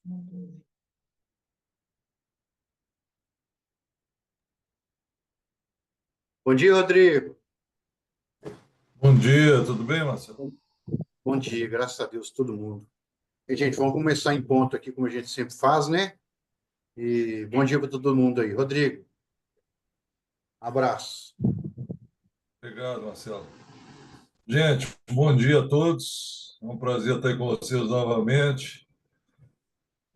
Bom dia, Rodrigo. Bom dia, tudo bem, Marcelo? Bom dia, graças a Deus, todo mundo. E, gente, vamos começar em ponto aqui, como a gente sempre faz, né? E bom dia para todo mundo aí. Rodrigo, abraço. Obrigado, Marcelo. Gente, bom dia a todos. É um prazer estar aí com vocês novamente.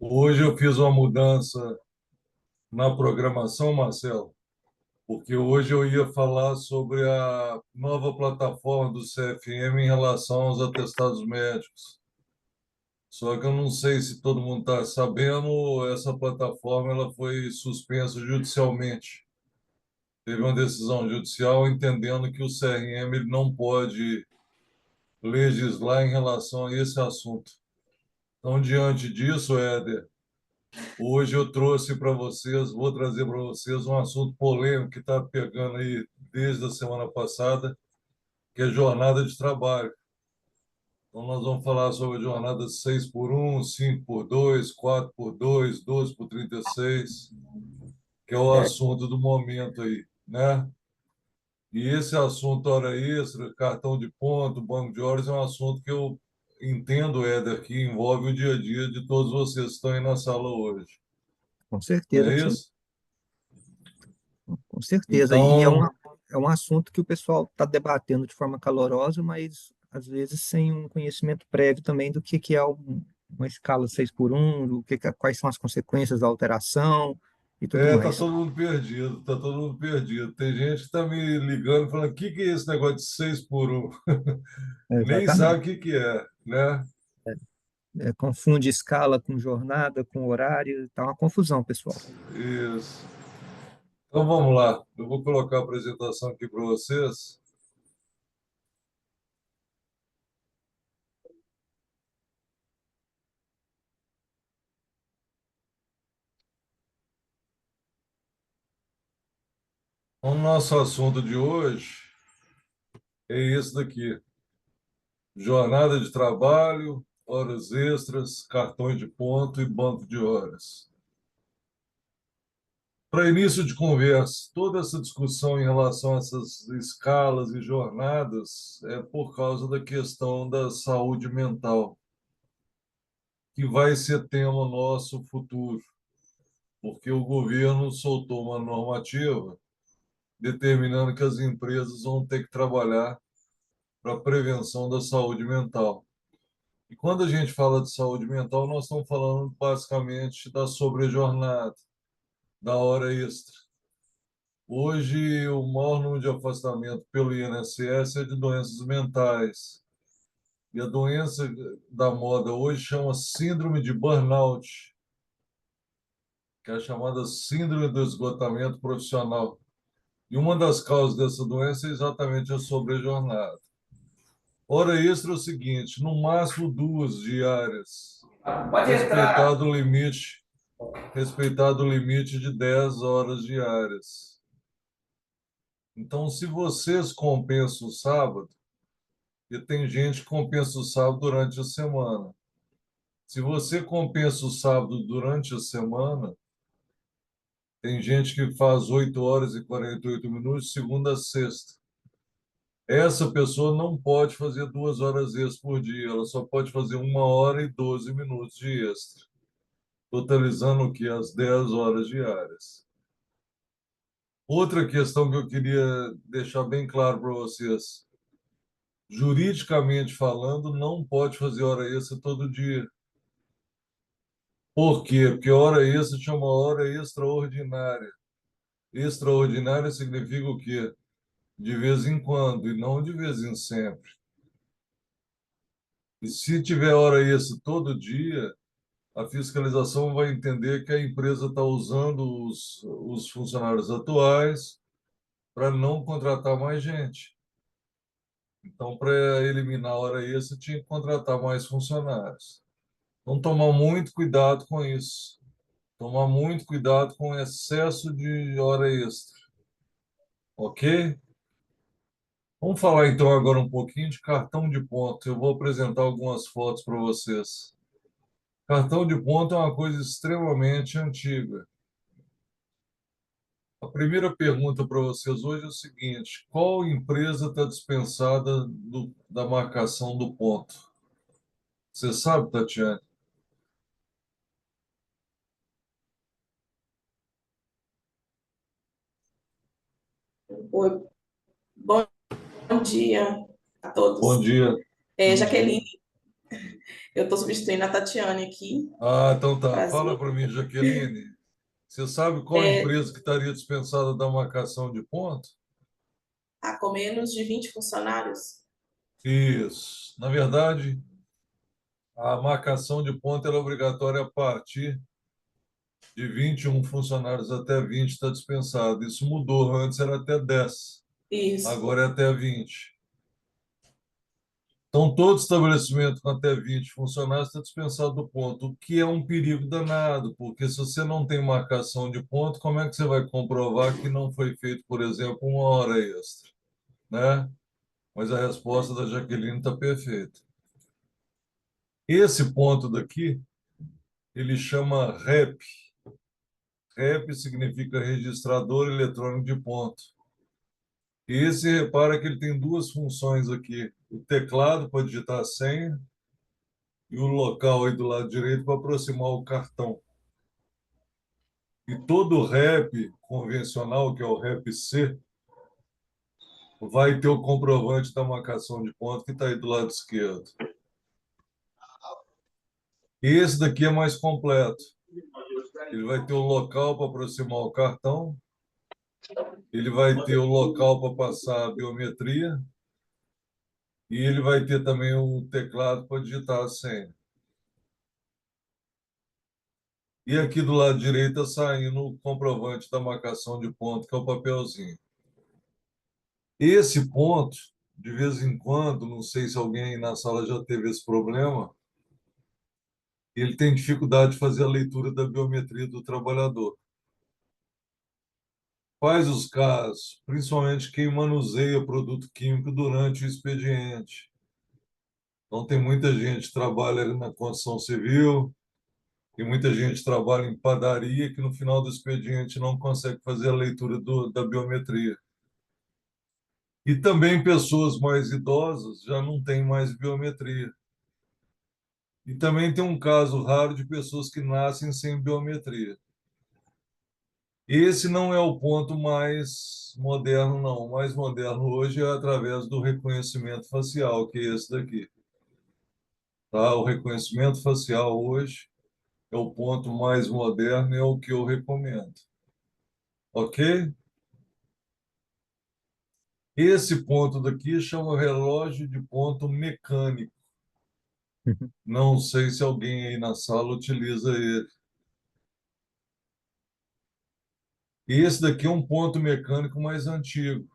Hoje eu fiz uma mudança na programação, Marcelo, porque hoje eu ia falar sobre a nova plataforma do CFM em relação aos atestados médicos. Só que eu não sei se todo mundo está sabendo, essa plataforma ela foi suspensa judicialmente. Teve uma decisão judicial entendendo que o CRM ele não pode legislar em relação a esse assunto. Então, diante disso, Éder, hoje eu trouxe para vocês, vou trazer para vocês um assunto polêmico que está pegando aí desde a semana passada, que é jornada de trabalho. Então, nós vamos falar sobre a jornada 6 por um, 5 por 2, 4 por 2, 12 por 36, que é o É, assunto do momento aí, né? E esse assunto hora extra, cartão de ponto, banco de horas, é um assunto que eu entendo, Éder, que envolve o dia a dia de todos vocês que estão aí na sala hoje. Com Não certeza é que sim, isso? com certeza. E Então, é um assunto que o pessoal está debatendo de forma calorosa, mas às vezes sem um conhecimento prévio também do que é uma escala 6 por um, quais são as consequências da alteração e tudo tá mais. todo mundo perdido, tá todo mundo perdido. Tem gente que está me ligando falando, o que que é esse negócio de 6 por um? Nem sabe Exatamente. o que que é, né? Confunde escala com jornada, com horário, está uma confusão, pessoal. Isso. Então vamos lá, eu vou colocar a apresentação aqui para vocês. O nosso assunto de hoje é esse daqui. Jornada de trabalho, horas extras, cartões de ponto e banco de horas. Para início de conversa, toda essa discussão em relação a essas escalas e jornadas é por causa da questão da saúde mental, que vai ser tema nosso futuro, porque o governo soltou uma normativa determinando que as empresas vão ter que trabalhar para a prevenção da saúde mental. E quando a gente fala de saúde mental, nós estamos falando basicamente da sobrejornada, da hora extra. Hoje, o maior número de afastamento pelo INSS é de doenças mentais. E a doença da moda hoje chama síndrome de burnout, que é a chamada síndrome do esgotamento profissional. E uma das causas dessa doença é exatamente a sobrejornada. Hora extra é o seguinte, no máximo 2 diárias, pode entrar. respeitado o limite de 10 horas diárias. Então, se vocês compensam o sábado, e tem gente que compensa o sábado durante a semana. Se você compensa o sábado durante a semana, tem gente que faz 8 horas e 48 minutos, segunda a sexta. Essa pessoa não pode fazer 2 horas extras por dia, ela só pode fazer 1 hora e 12 minutos de extra, totalizando o que? As 10 horas diárias. Outra questão que eu queria deixar bem claro para vocês: juridicamente falando, não pode fazer hora extra todo dia. Por quê? Porque hora extra chama hora extraordinária. Extraordinária significa o quê? De vez em quando, e não de vez em sempre. E se tiver hora extra todo dia, a fiscalização vai entender que a empresa está usando os funcionários atuais para não contratar mais gente. Então, para eliminar a hora extra, tinha que contratar mais funcionários. Então, tomar muito cuidado com isso. Tomar muito cuidado com o excesso de hora extra. Ok? Vamos falar então agora um pouquinho de cartão de ponto. Eu vou apresentar algumas fotos para vocês. Cartão de ponto é uma coisa extremamente antiga. A primeira pergunta para vocês hoje é o seguinte: qual empresa está dispensada da marcação do ponto? Você sabe, Tatiane? Oi, bom dia a Bom todos. dia. Tudo bem? Jaqueline, eu estou substituindo a Tatiane aqui. Ah, então tá. Fala Prazer. para mim, Jaqueline. Você sabe qual É, empresa que estaria dispensada da marcação de ponto? há com menos de 20 funcionários? Isso. Na verdade, a marcação de ponto era obrigatória a partir de 21 funcionários até 20 está dispensado. Isso mudou. Antes era até 10, Isso, agora é até 20. Então, todo estabelecimento com até 20 funcionários está dispensado do ponto, o que é um perigo danado, porque se você não tem marcação de ponto, como é que você vai comprovar que não foi feito, por exemplo, uma hora extra, né? Mas a resposta da Jaqueline está perfeita. Esse ponto daqui, ele chama REP. REP significa registrador eletrônico de ponto. E esse, repara que ele tem duas funções aqui: o teclado para digitar a senha e o local aí do lado direito para aproximar o cartão. E todo REP convencional, que é o REP-C, vai ter o comprovante da marcação de ponto que está aí do lado esquerdo. E esse daqui é mais completo. Ele vai ter o local para aproximar o cartão, ele vai ter o local para passar a biometria e ele vai ter também o teclado para digitar a senha. E aqui do lado direito está saindo o comprovante da marcação de ponto, que é o papelzinho. Esse ponto, de vez em quando, não sei se alguém na sala já teve esse problema, ele tem dificuldade de fazer a leitura da biometria do trabalhador. Quais os casos? Principalmente quem manuseia produto químico durante o expediente. Então, tem muita gente que trabalha na construção civil, tem muita gente que trabalha em padaria que no final do expediente não consegue fazer a leitura da biometria. E também pessoas mais idosas já não têm mais biometria. E também tem um caso raro de pessoas que nascem sem biometria. Esse não é o ponto mais moderno, não. O mais moderno hoje é através do reconhecimento facial, que é esse daqui. Tá? O reconhecimento facial hoje é o ponto mais moderno e é o que eu recomendo. Ok? Esse ponto daqui chama relógio de ponto mecânico. Não sei se alguém aí na sala utiliza ele. E esse daqui é um ponto mecânico mais antigo.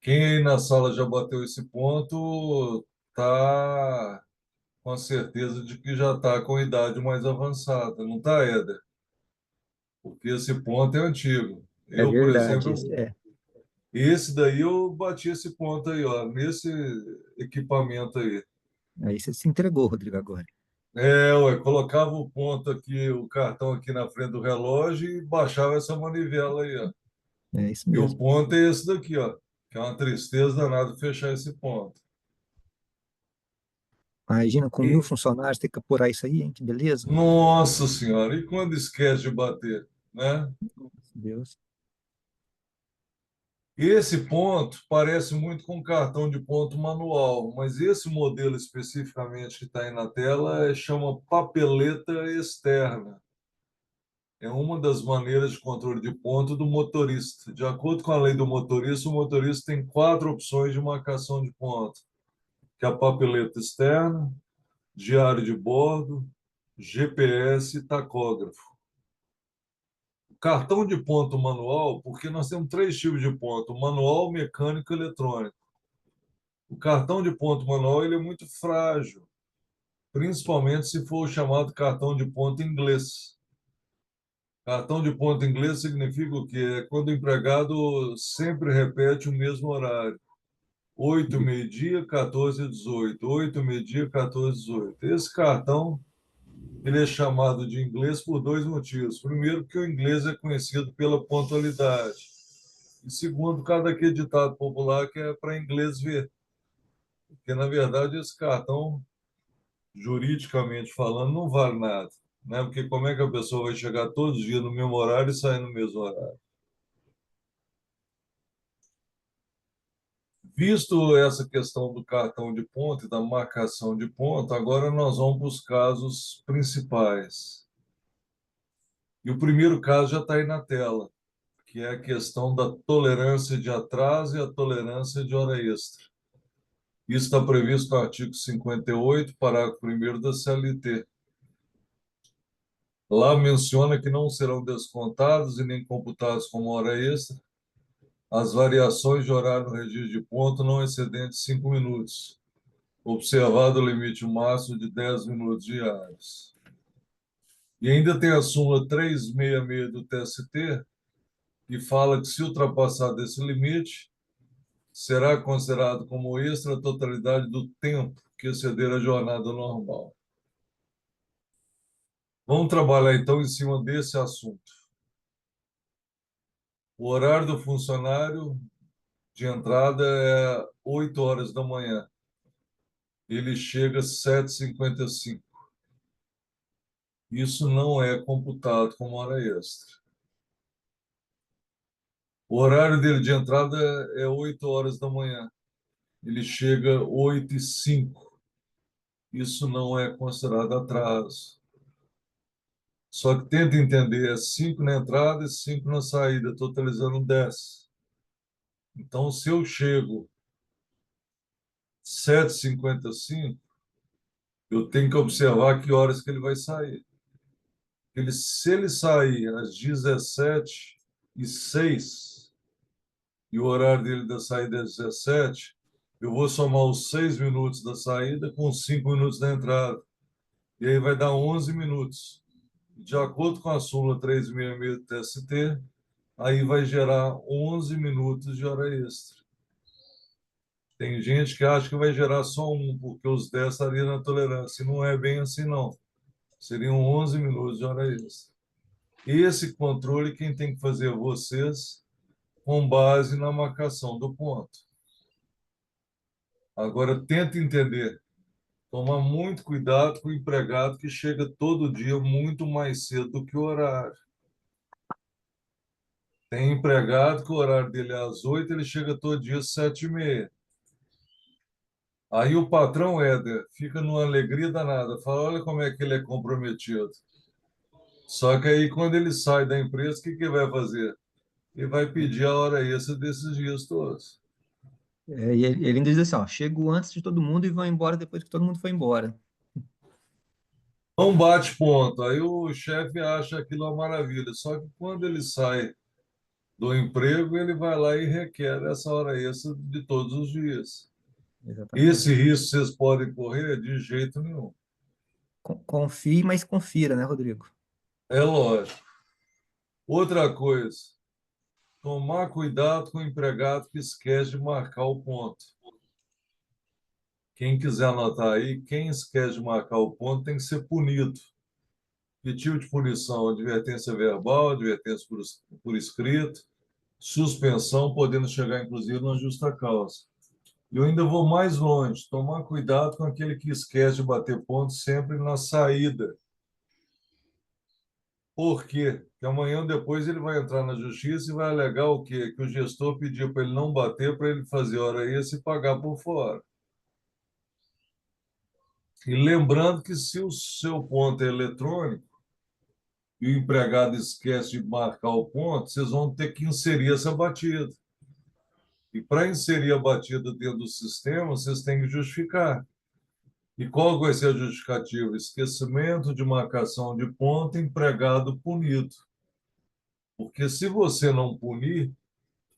Quem aí na sala já bateu esse ponto está com a certeza de que já está com idade mais avançada, não está, Éder? Porque esse ponto é antigo. É Eu, por verdade, exemplo, esse é. esse daí eu bati esse ponto aí, ó, nesse equipamento aí. Aí você se entregou, Rodrigo, agora. Ué, colocava o ponto aqui, o cartão aqui na frente do relógio e baixava essa manivela aí, ó. É isso E o mesmo. ponto é esse daqui, ó, que é uma tristeza danada fechar esse ponto. Imagina, com 1.000 E, funcionários, ter que apurar isso aí, hein? Que beleza. nossa senhora, e quando esquece de bater, né? Deus. Esse ponto parece muito com cartão de ponto manual, mas esse modelo especificamente que está aí na tela chama papeleta externa. É uma das maneiras de controle de ponto do motorista. De acordo com a lei do motorista, o motorista tem 4 opções de marcação de ponto, que é a papeleta externa, diário de bordo, GPS e tacógrafo. O cartão de ponto manual, porque nós temos 3 tipos de ponto: manual, mecânico e eletrônico. O cartão de ponto manual ele é muito frágil, principalmente se for o chamado cartão de ponto inglês. Cartão de ponto inglês significa o quê? É quando o empregado sempre repete o mesmo horário. 8, meio-dia, 14, 18. 8, meio-dia, 14, 18. Esse cartão Ele é chamado de inglês por dois motivos. Primeiro, porque o inglês é conhecido pela pontualidade. E segundo, cada aquele ditado popular que é para inglês ver. Porque, na verdade, esse cartão, juridicamente falando, não vale nada. Né? Porque como é que a pessoa vai chegar todos os dias no mesmo horário e sair no mesmo horário? Visto essa questão do cartão de ponto e da marcação de ponto, agora nós vamos para os casos principais. E o primeiro caso já está aí na tela, que é a questão da tolerância de atraso e a tolerância de hora extra. Isso está previsto no artigo 58, parágrafo 1º da CLT. Lá menciona que não serão descontados e nem computados como hora extra as variações de horário no registro de ponto não excedentes 5 minutos, observado o limite máximo de 10 minutos diários. E ainda tem a súmula 366 do TST, que fala que se ultrapassar desse limite, será considerado como extra a totalidade do tempo que exceder a jornada normal. Vamos trabalhar então em cima desse assunto. O horário do funcionário de entrada é 8 horas da manhã. Ele chega às 7h55. Isso não é computado como hora extra. O horário dele de entrada é 8 horas da manhã. Ele chega 8h05. Isso não é considerado atraso. Só que tenta entender, é 5 na entrada e 5 na saída, totalizando 10. Então, se eu chego 7h55, eu tenho que observar que horas que ele vai sair. Se ele sair às 17h06 e o horário dele da saída é 17, eu vou somar os 6 minutos da saída com os 5 minutos da entrada. E aí vai dar 11 minutos. De acordo com a súmula 366 do TST, aí vai gerar 11 minutos de hora extra. Tem gente que acha que vai gerar só um, porque os 10 estariam na tolerância. E não é bem assim, não. Seriam 11 minutos de hora extra. Esse controle quem tem que fazer é vocês, com base na marcação do ponto. Agora, tenta entender. Tomar muito cuidado com o empregado que chega todo dia muito mais cedo do que o horário. Tem empregado que o horário dele é às 8, ele chega todo dia às 7h30. Aí o patrão Éder fica numa alegria danada, fala, olha como é que ele é comprometido. Só que aí quando ele sai da empresa, o que que ele vai fazer? Ele vai pedir a hora extra desses dias todos. E ele ainda diz assim, ó, chego antes de todo mundo e vou embora depois que todo mundo foi embora. Não bate ponto. Aí o chefe acha aquilo uma maravilha. Só que quando ele sai do emprego, ele vai lá e requer essa hora extra de todos os dias. Exatamente. Esse risco vocês podem correr de jeito nenhum. Confie, mas confira, né, Rodrigo? É lógico. Outra coisa, tomar cuidado com o empregado que esquece de marcar o ponto. Quem quiser anotar aí, quem esquece de marcar o ponto tem que ser punido. Que tipo de punição? Advertência verbal, advertência por escrito, suspensão, podendo chegar inclusive na justa causa. E eu ainda vou mais longe, tomar cuidado com aquele que esquece de bater ponto sempre na saída. Por quê? Porque amanhã ou depois ele vai entrar na justiça e vai alegar o quê? Que o gestor pediu para ele não bater, para ele fazer hora extra e pagar por fora. E lembrando que se o seu ponto é eletrônico e o empregado esquece de marcar o ponto, vocês vão ter que inserir essa batida. E para inserir a batida dentro do sistema, vocês têm que justificar. E qual vai ser a justificativa? Esquecimento de marcação de ponto, empregado punido. Porque se você não punir,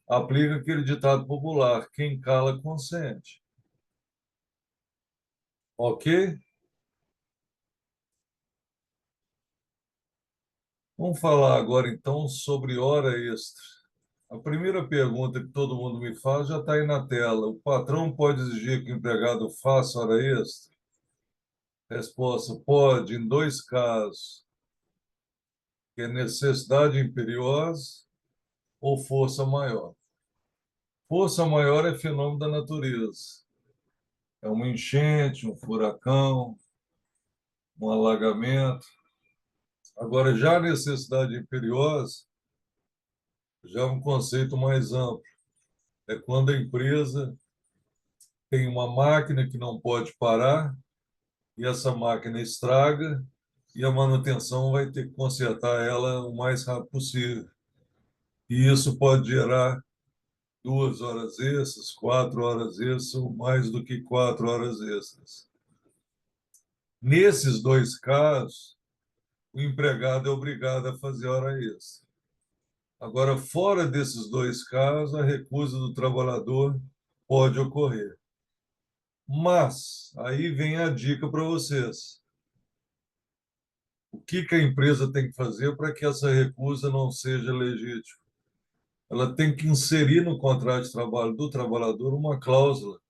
aplica aquele ditado popular: quem cala, consente. Ok? Vamos falar agora, então, sobre hora extra. A primeira pergunta que todo mundo me faz já está aí na tela. O patrão pode exigir que o empregado faça hora extra? Resposta: pode, em dois casos, que é necessidade imperiosa ou força maior. Força maior é fenômeno da natureza. É uma enchente, um furacão, um alagamento. Agora, já a necessidade imperiosa já é um conceito mais amplo. É quando a empresa tem uma máquina que não pode parar e essa máquina estraga e a manutenção vai ter que consertar ela o mais rápido possível. E isso pode gerar 2 horas extras, 4 horas extras, ou mais do que 4 horas extras. Nesses dois casos, o empregado é obrigado a fazer hora extra. Agora, fora desses dois casos, a recusa do trabalhador pode ocorrer. Mas, aí vem a dica para vocês. O que a empresa tem que fazer para que essa recusa não seja legítima? Ela tem que inserir no contrato de trabalho do trabalhador uma cláusula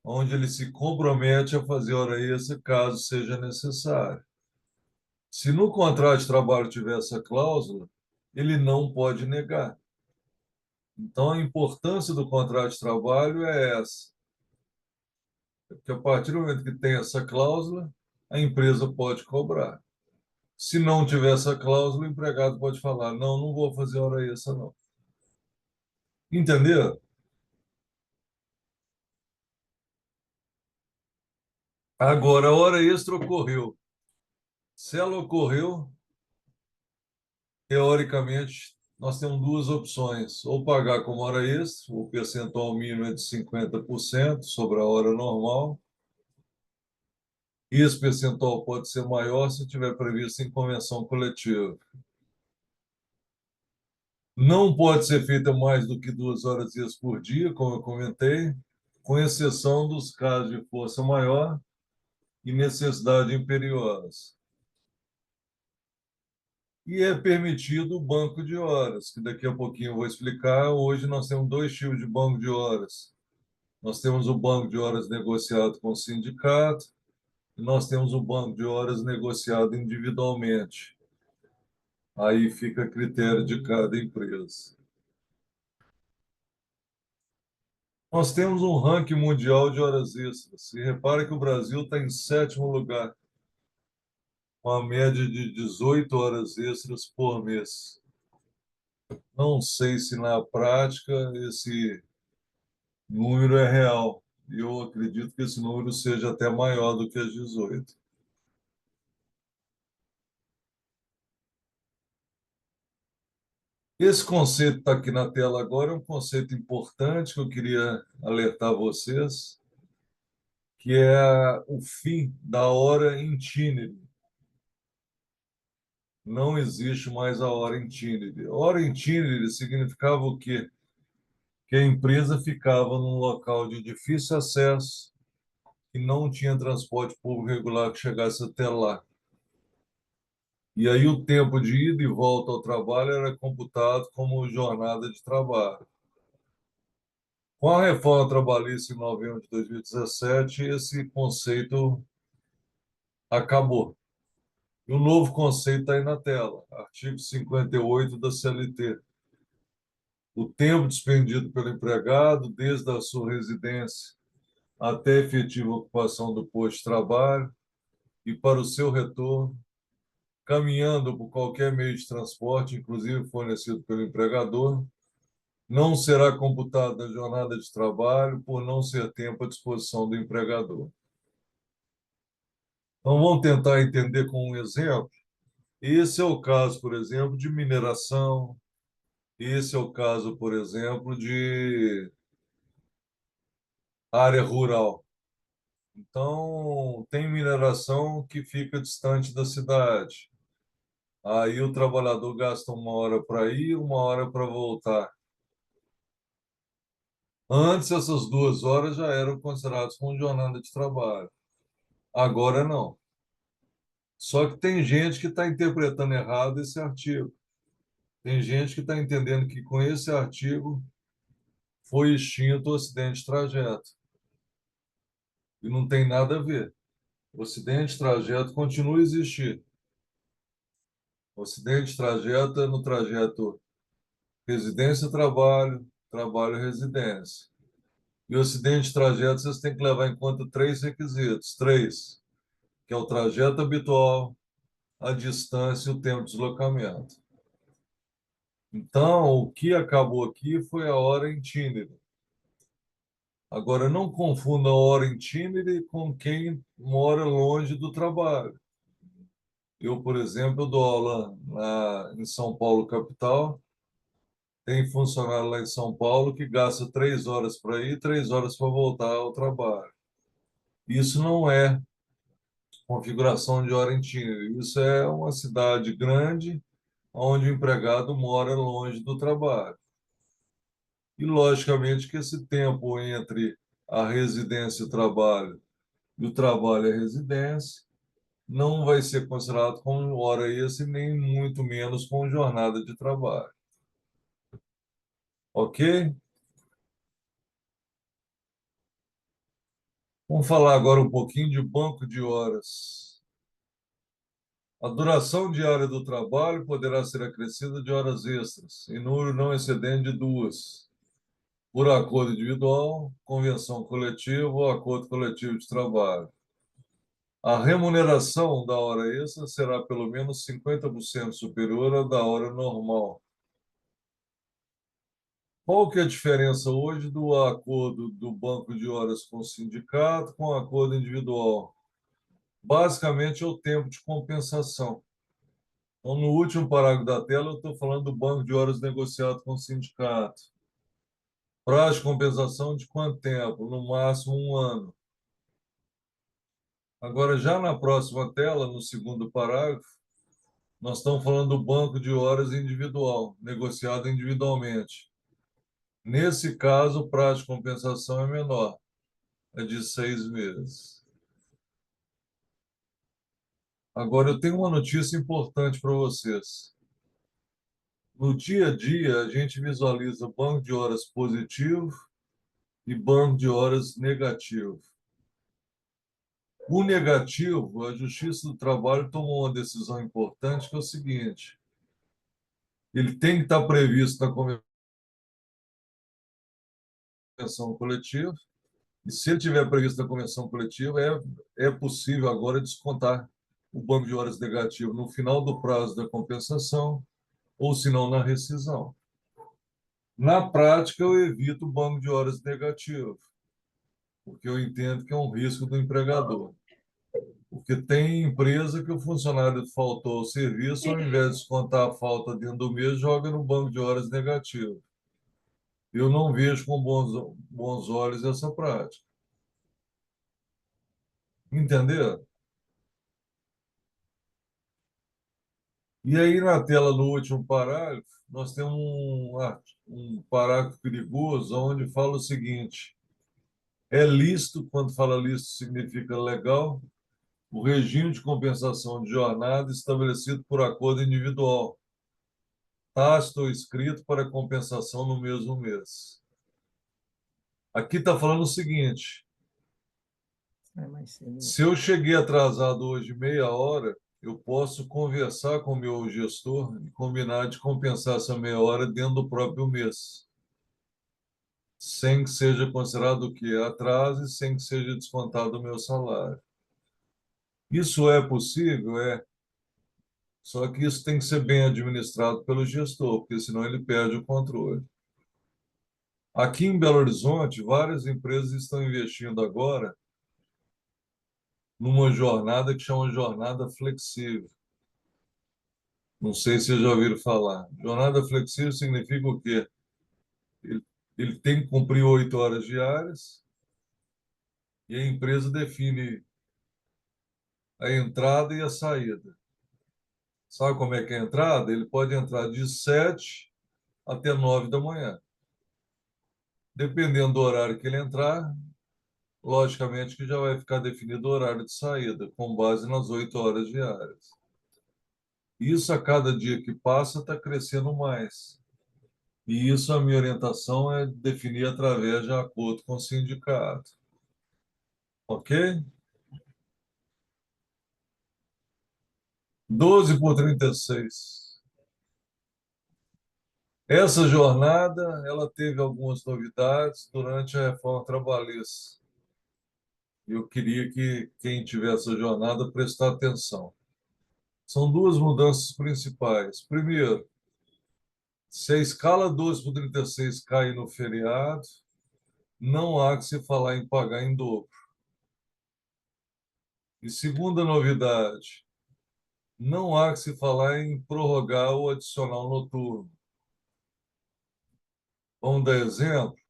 onde ele se compromete a fazer hora extra caso seja necessário. Se no contrato de trabalho tiver essa cláusula, ele não pode negar. Então, a importância do contrato de trabalho é essa. Porque a partir do momento que tem essa cláusula, a empresa pode cobrar. Se não tiver essa cláusula, o empregado pode falar: não, não vou fazer hora extra, não. Entendeu? Agora, a hora extra ocorreu. Se ela ocorreu, teoricamente, nós temos duas opções: ou pagar como hora extra, o percentual mínimo é de 50% sobre a hora normal, e esse percentual pode ser maior se tiver previsto em convenção coletiva. Não pode ser feita mais do que 2 horas extras por dia, como eu comentei, com exceção dos casos de força maior e necessidade imperiosa. E é permitido o banco de horas, que daqui a pouquinho eu vou explicar. Hoje nós temos dois tipos de banco de horas. Nós temos o banco de horas negociado com o sindicato e nós temos o banco de horas negociado individualmente. Aí fica a critério de cada empresa. Nós temos um ranking mundial de horas extras. E repara que o Brasil está em 7º lugar, com a média de 18 horas extras por mês. Não sei se na prática esse número é real. Eu acredito que esse número seja até maior do que as 18. Esse conceito está aqui na tela agora, é um conceito importante que eu queria alertar vocês, que é o fim da hora itinerary. Não existe mais a hora itinerary. Hora itinerary significava o quê? Que a empresa ficava num local de difícil acesso e não tinha transporte público regular que chegasse até lá. E aí o tempo de ida e volta ao trabalho era computado como jornada de trabalho. Com a reforma trabalhista em novembro de 2017, esse conceito acabou. E o novo conceito está aí na tela, artigo 58 da CLT. O tempo despendido pelo empregado, desde a sua residência até a efetiva ocupação do posto de trabalho e para o seu retorno, caminhando por qualquer meio de transporte, inclusive fornecido pelo empregador, não será computado na jornada de trabalho por não ser tempo à disposição do empregador. Então, vamos tentar entender com um exemplo. Esse é o caso, por exemplo, de mineração. Esse é o caso, por exemplo, de área rural. Então, tem mineração que fica distante da cidade. Aí o trabalhador gasta 1 hora para ir, 1 hora para voltar. Antes, essas 2 horas já eram consideradas como jornada de trabalho. Agora, não. Só que tem gente que está interpretando errado esse artigo. Tem gente que está entendendo que com esse artigo foi extinto o acidente de trajeto. E não tem nada a ver. O acidente de trajeto continua a existir. O acidente de trajeto é no trajeto residência-trabalho, trabalho-residência. E o acidente de trajeto, vocês têm que levar em conta três requisitos. Três, que é o trajeto habitual, a distância e o tempo de deslocamento. Então, o que acabou aqui foi a hora itinerary. Agora, não confunda a hora itinerary com quem mora longe do trabalho. Eu, por exemplo, dou aula em São Paulo, capital. Tem funcionário lá em São Paulo que gasta 3 horas para ir, 3 horas para voltar ao trabalho. Isso não é configuração de hora itinerary. Isso é uma cidade grande onde o empregado mora longe do trabalho. E, logicamente, que esse tempo entre a residência e o trabalho e a residência, não vai ser considerado como hora extra, nem muito menos como jornada de trabalho. Ok? Vamos falar agora um pouquinho de banco de horas. A duração diária do trabalho poderá ser acrescida de horas extras, em número não excedente de 2, por acordo individual, convenção coletiva ou acordo coletivo de trabalho. A remuneração da hora extra será pelo menos 50% superior à da hora normal. Qual que é a diferença hoje do acordo do banco de horas com o sindicato com o acordo individual? Basicamente, é o tempo de compensação. Então, no último parágrafo da tela, eu estou falando do banco de horas negociado com o sindicato. Prazo de compensação de quanto tempo? No máximo 1 ano. Agora, já na próxima tela, no segundo parágrafo, nós estamos falando do banco de horas individual, negociado individualmente. Nesse caso, o prazo de compensação é menor, é de 6 meses. Agora, eu tenho uma notícia importante para vocês. No dia a dia, a gente visualiza banco de horas positivo e banco de horas negativo. O negativo, a Justiça do Trabalho tomou uma decisão importante, que é o seguinte: ele tem que estar previsto na convenção coletiva, e se ele tiver previsto na convenção coletiva, é possível agora descontar o banco de horas negativo no final do prazo da compensação, ou se não, na rescisão. Na prática, eu evito o banco de horas negativo, porque eu entendo que é um risco do empregador. Porque tem empresa que o funcionário faltou ao serviço, ao invés de descontar a falta dentro do mês, joga no banco de horas negativo. Eu não vejo com bons olhos essa prática. Entendeu? E aí, na tela, no último parágrafo, nós temos um parágrafo perigoso, onde fala o seguinte: é lícito, quando fala lícito, significa legal, o regime de compensação de jornada estabelecido por acordo individual, tácito ou escrito, para compensação no mesmo mês. Aqui está falando o seguinte: se eu cheguei atrasado hoje meia hora, eu posso conversar com o meu gestor e combinar de compensar essa meia hora dentro do próprio mês, sem que seja considerado o que? Atraso, e sem que seja descontado o meu salário. Isso é possível? É. Só que isso tem que ser bem administrado pelo gestor, porque senão ele perde o controle. Aqui em Belo Horizonte, várias empresas estão investindo agora numa jornada que chama jornada flexível. Não sei se vocês já ouviram falar. Jornada flexível significa o quê? Ele, ele tem que cumprir 8 horas diárias e a empresa define a entrada e a saída. Sabe como é que é a entrada? Ele pode entrar de 7 até 9 da manhã. Dependendo do horário que ele entrar, logicamente que já vai ficar definido o horário de saída, com base nas 8 horas diárias. Isso, a cada dia que passa, está crescendo mais. E isso, a minha orientação é definir através de acordo com o sindicato. Ok? 12 por 36. Essa jornada, ela teve algumas novidades durante a reforma trabalhista. Eu queria que quem tiver essa jornada prestar atenção. São duas mudanças principais. Primeiro, se a escala 12 por 36 cai no feriado, não há que se falar em pagar em dobro. E segunda novidade, não há que se falar em prorrogar o adicional noturno. Vamos dar exemplo?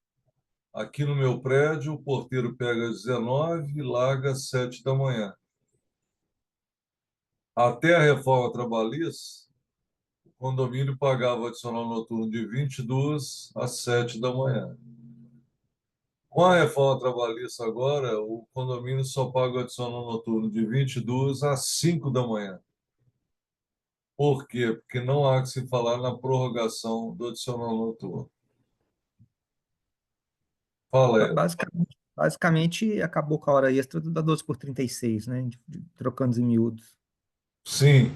Aqui no meu prédio, o porteiro pega às 19 e larga às 7 da manhã. Até a reforma trabalhista, o condomínio pagava adicional noturno de 22 às 7 da manhã. Com a reforma trabalhista agora, o condomínio só paga o adicional noturno de 22 às 5 da manhã. Por quê? Porque não há que se falar na prorrogação do adicional noturno. Fala, Ed. Basicamente, acabou com a hora extra da 12 por 36, né? Trocando em miúdos. Sim.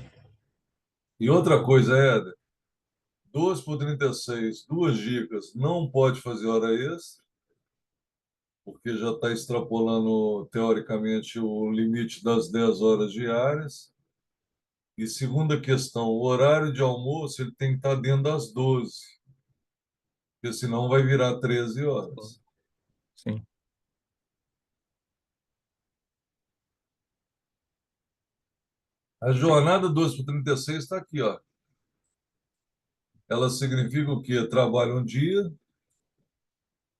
E outra coisa, Ed, 12 por 36, duas dicas. Não pode fazer hora extra, porque já está extrapolando, teoricamente, o limite das 10 horas diárias. E segunda questão, o horário de almoço ele tem que estar dentro das 12, porque senão vai virar 13 horas. Sim. A jornada 12 por 36 está aqui, ó. Ela significa o quê? Trabalha um dia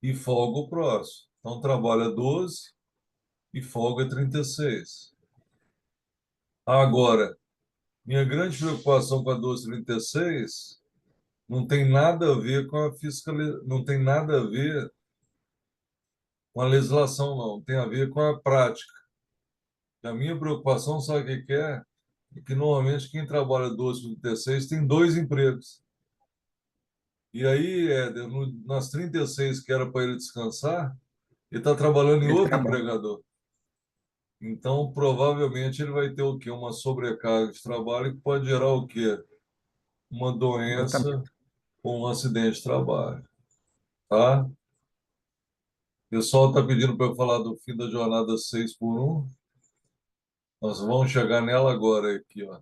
e folga o próximo. Então, trabalha 12 e folga 36. Agora, minha grande preocupação com a 1236 não tem nada a ver com a fiscalização, não tem nada a ver com a legislação, não. Tem a ver com a prática. A minha preocupação, sabe o que que é? É que normalmente quem trabalha 12 por 36 tem dois empregos. E aí, Éder, nas 36 que era para ele descansar, ele está trabalhando em Ele outro trabalha. empregador. Então, provavelmente, ele vai ter o quê? Uma sobrecarga de trabalho que pode gerar o quê? Uma doença Exatamente. ou um acidente de trabalho. Tá? O pessoal está pedindo para eu falar do fim da jornada 6 por 1. Nós vamos chegar nela agora aqui, ó.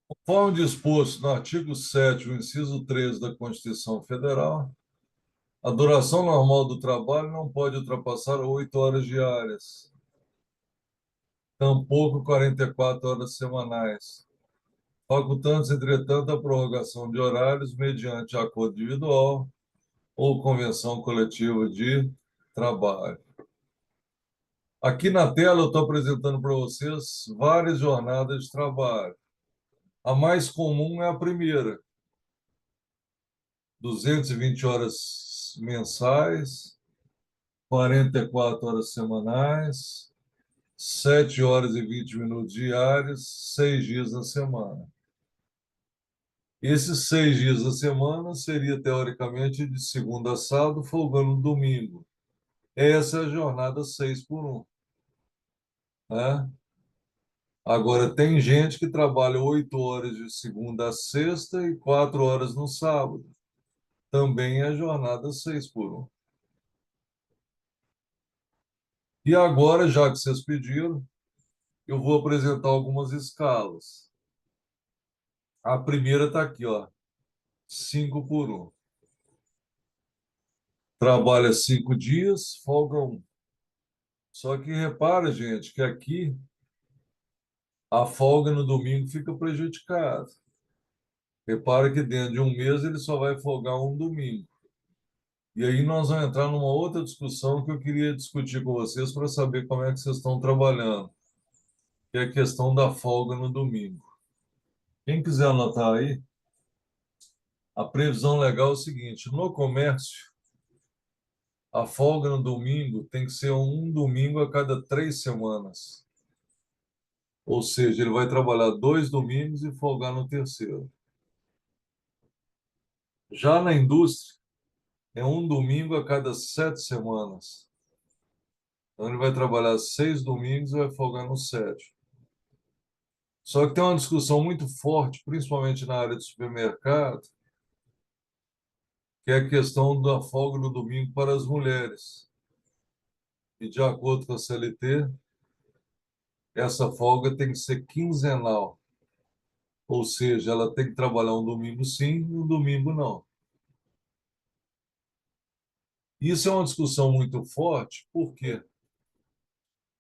Conforme disposto no artigo 7º, inciso 13 da Constituição Federal, a duração normal do trabalho não pode ultrapassar 8 horas diárias, tampouco 44 horas semanais, facultando-se, entretanto, a prorrogação de horários mediante acordo individual ou convenção coletiva de trabalho. Aqui na tela eu estou apresentando para vocês várias jornadas de trabalho. A mais comum é a primeira, 220 horas mensais, 44 horas semanais, 7 horas e 20 minutos diários, 6 dias na semana. Esses 6 dias da semana seria, teoricamente, de segunda a sábado, folgando no domingo. Essa é a jornada 6 por 1. Né? Agora, tem gente que trabalha 8 horas de segunda a sexta e 4 horas no sábado. Também é jornada 6 por 1. E agora, já que vocês pediram, eu vou apresentar algumas escalas. A primeira está aqui, ó, 5 por 1. Trabalha 5 dias, folga 1. Só que repara, gente, que aqui a folga no domingo fica prejudicada. Repara que dentro de um mês ele só vai folgar um domingo. E aí nós vamos entrar numa outra discussão que eu queria discutir com vocês para saber como é que vocês estão trabalhando, que é a questão da folga no domingo. Quem quiser anotar aí, a previsão legal é o seguinte: no comércio, a folga no domingo tem que ser um domingo a cada 3 semanas. Ou seja, ele vai trabalhar 2 domingos e folgar no terceiro. Já na indústria, é um domingo a cada 7 semanas. Então, ele vai trabalhar 6 domingos e vai folgar no 7. Só que tem uma discussão muito forte, principalmente na área de supermercado, que é a questão da folga no domingo para as mulheres. E, de acordo com a CLT, essa folga tem que ser quinzenal. Ou seja, ela tem que trabalhar um domingo sim e um domingo não. Isso é uma discussão muito forte, por quê?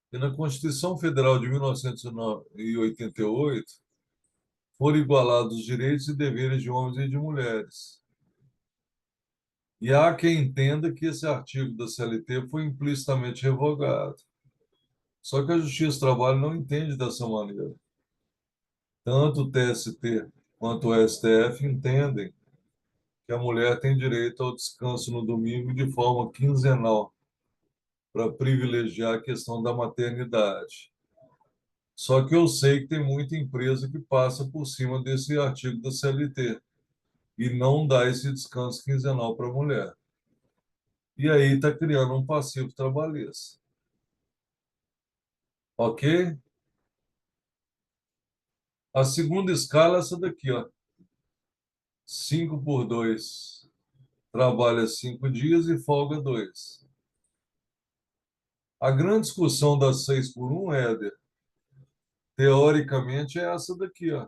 Porque na Constituição Federal de 1988 foram igualados os direitos e deveres de homens e de mulheres. E há quem entenda que esse artigo da CLT foi implicitamente revogado. Só que a Justiça do Trabalho não entende dessa maneira. Tanto o TST quanto o STF entendem que a mulher tem direito ao descanso no domingo de forma quinzenal, para privilegiar a questão da maternidade. Só que eu sei que tem muita empresa que passa por cima desse artigo da CLT e não dá esse descanso quinzenal para a mulher. E aí está criando um passivo trabalhista. Ok? A segunda escala é essa daqui, ó. 5 por 2. Trabalha 5 dias e folga 2. A grande discussão das 6 por 1, Éder, teoricamente é essa daqui, ó.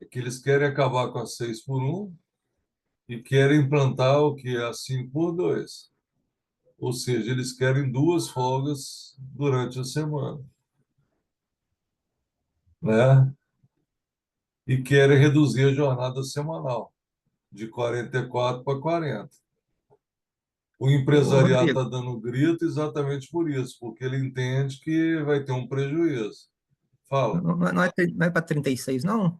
É que eles querem acabar com a 6 por 1 e querem implantar o que é a 5 por 2. Ou seja, eles querem 2 folgas durante a semana, né? E querem reduzir a jornada semanal de 44 para 40. O Ô, empresariado está Rodrigo, dando grito exatamente por isso, porque ele entende que vai ter um prejuízo. Fala. não é para 36, não?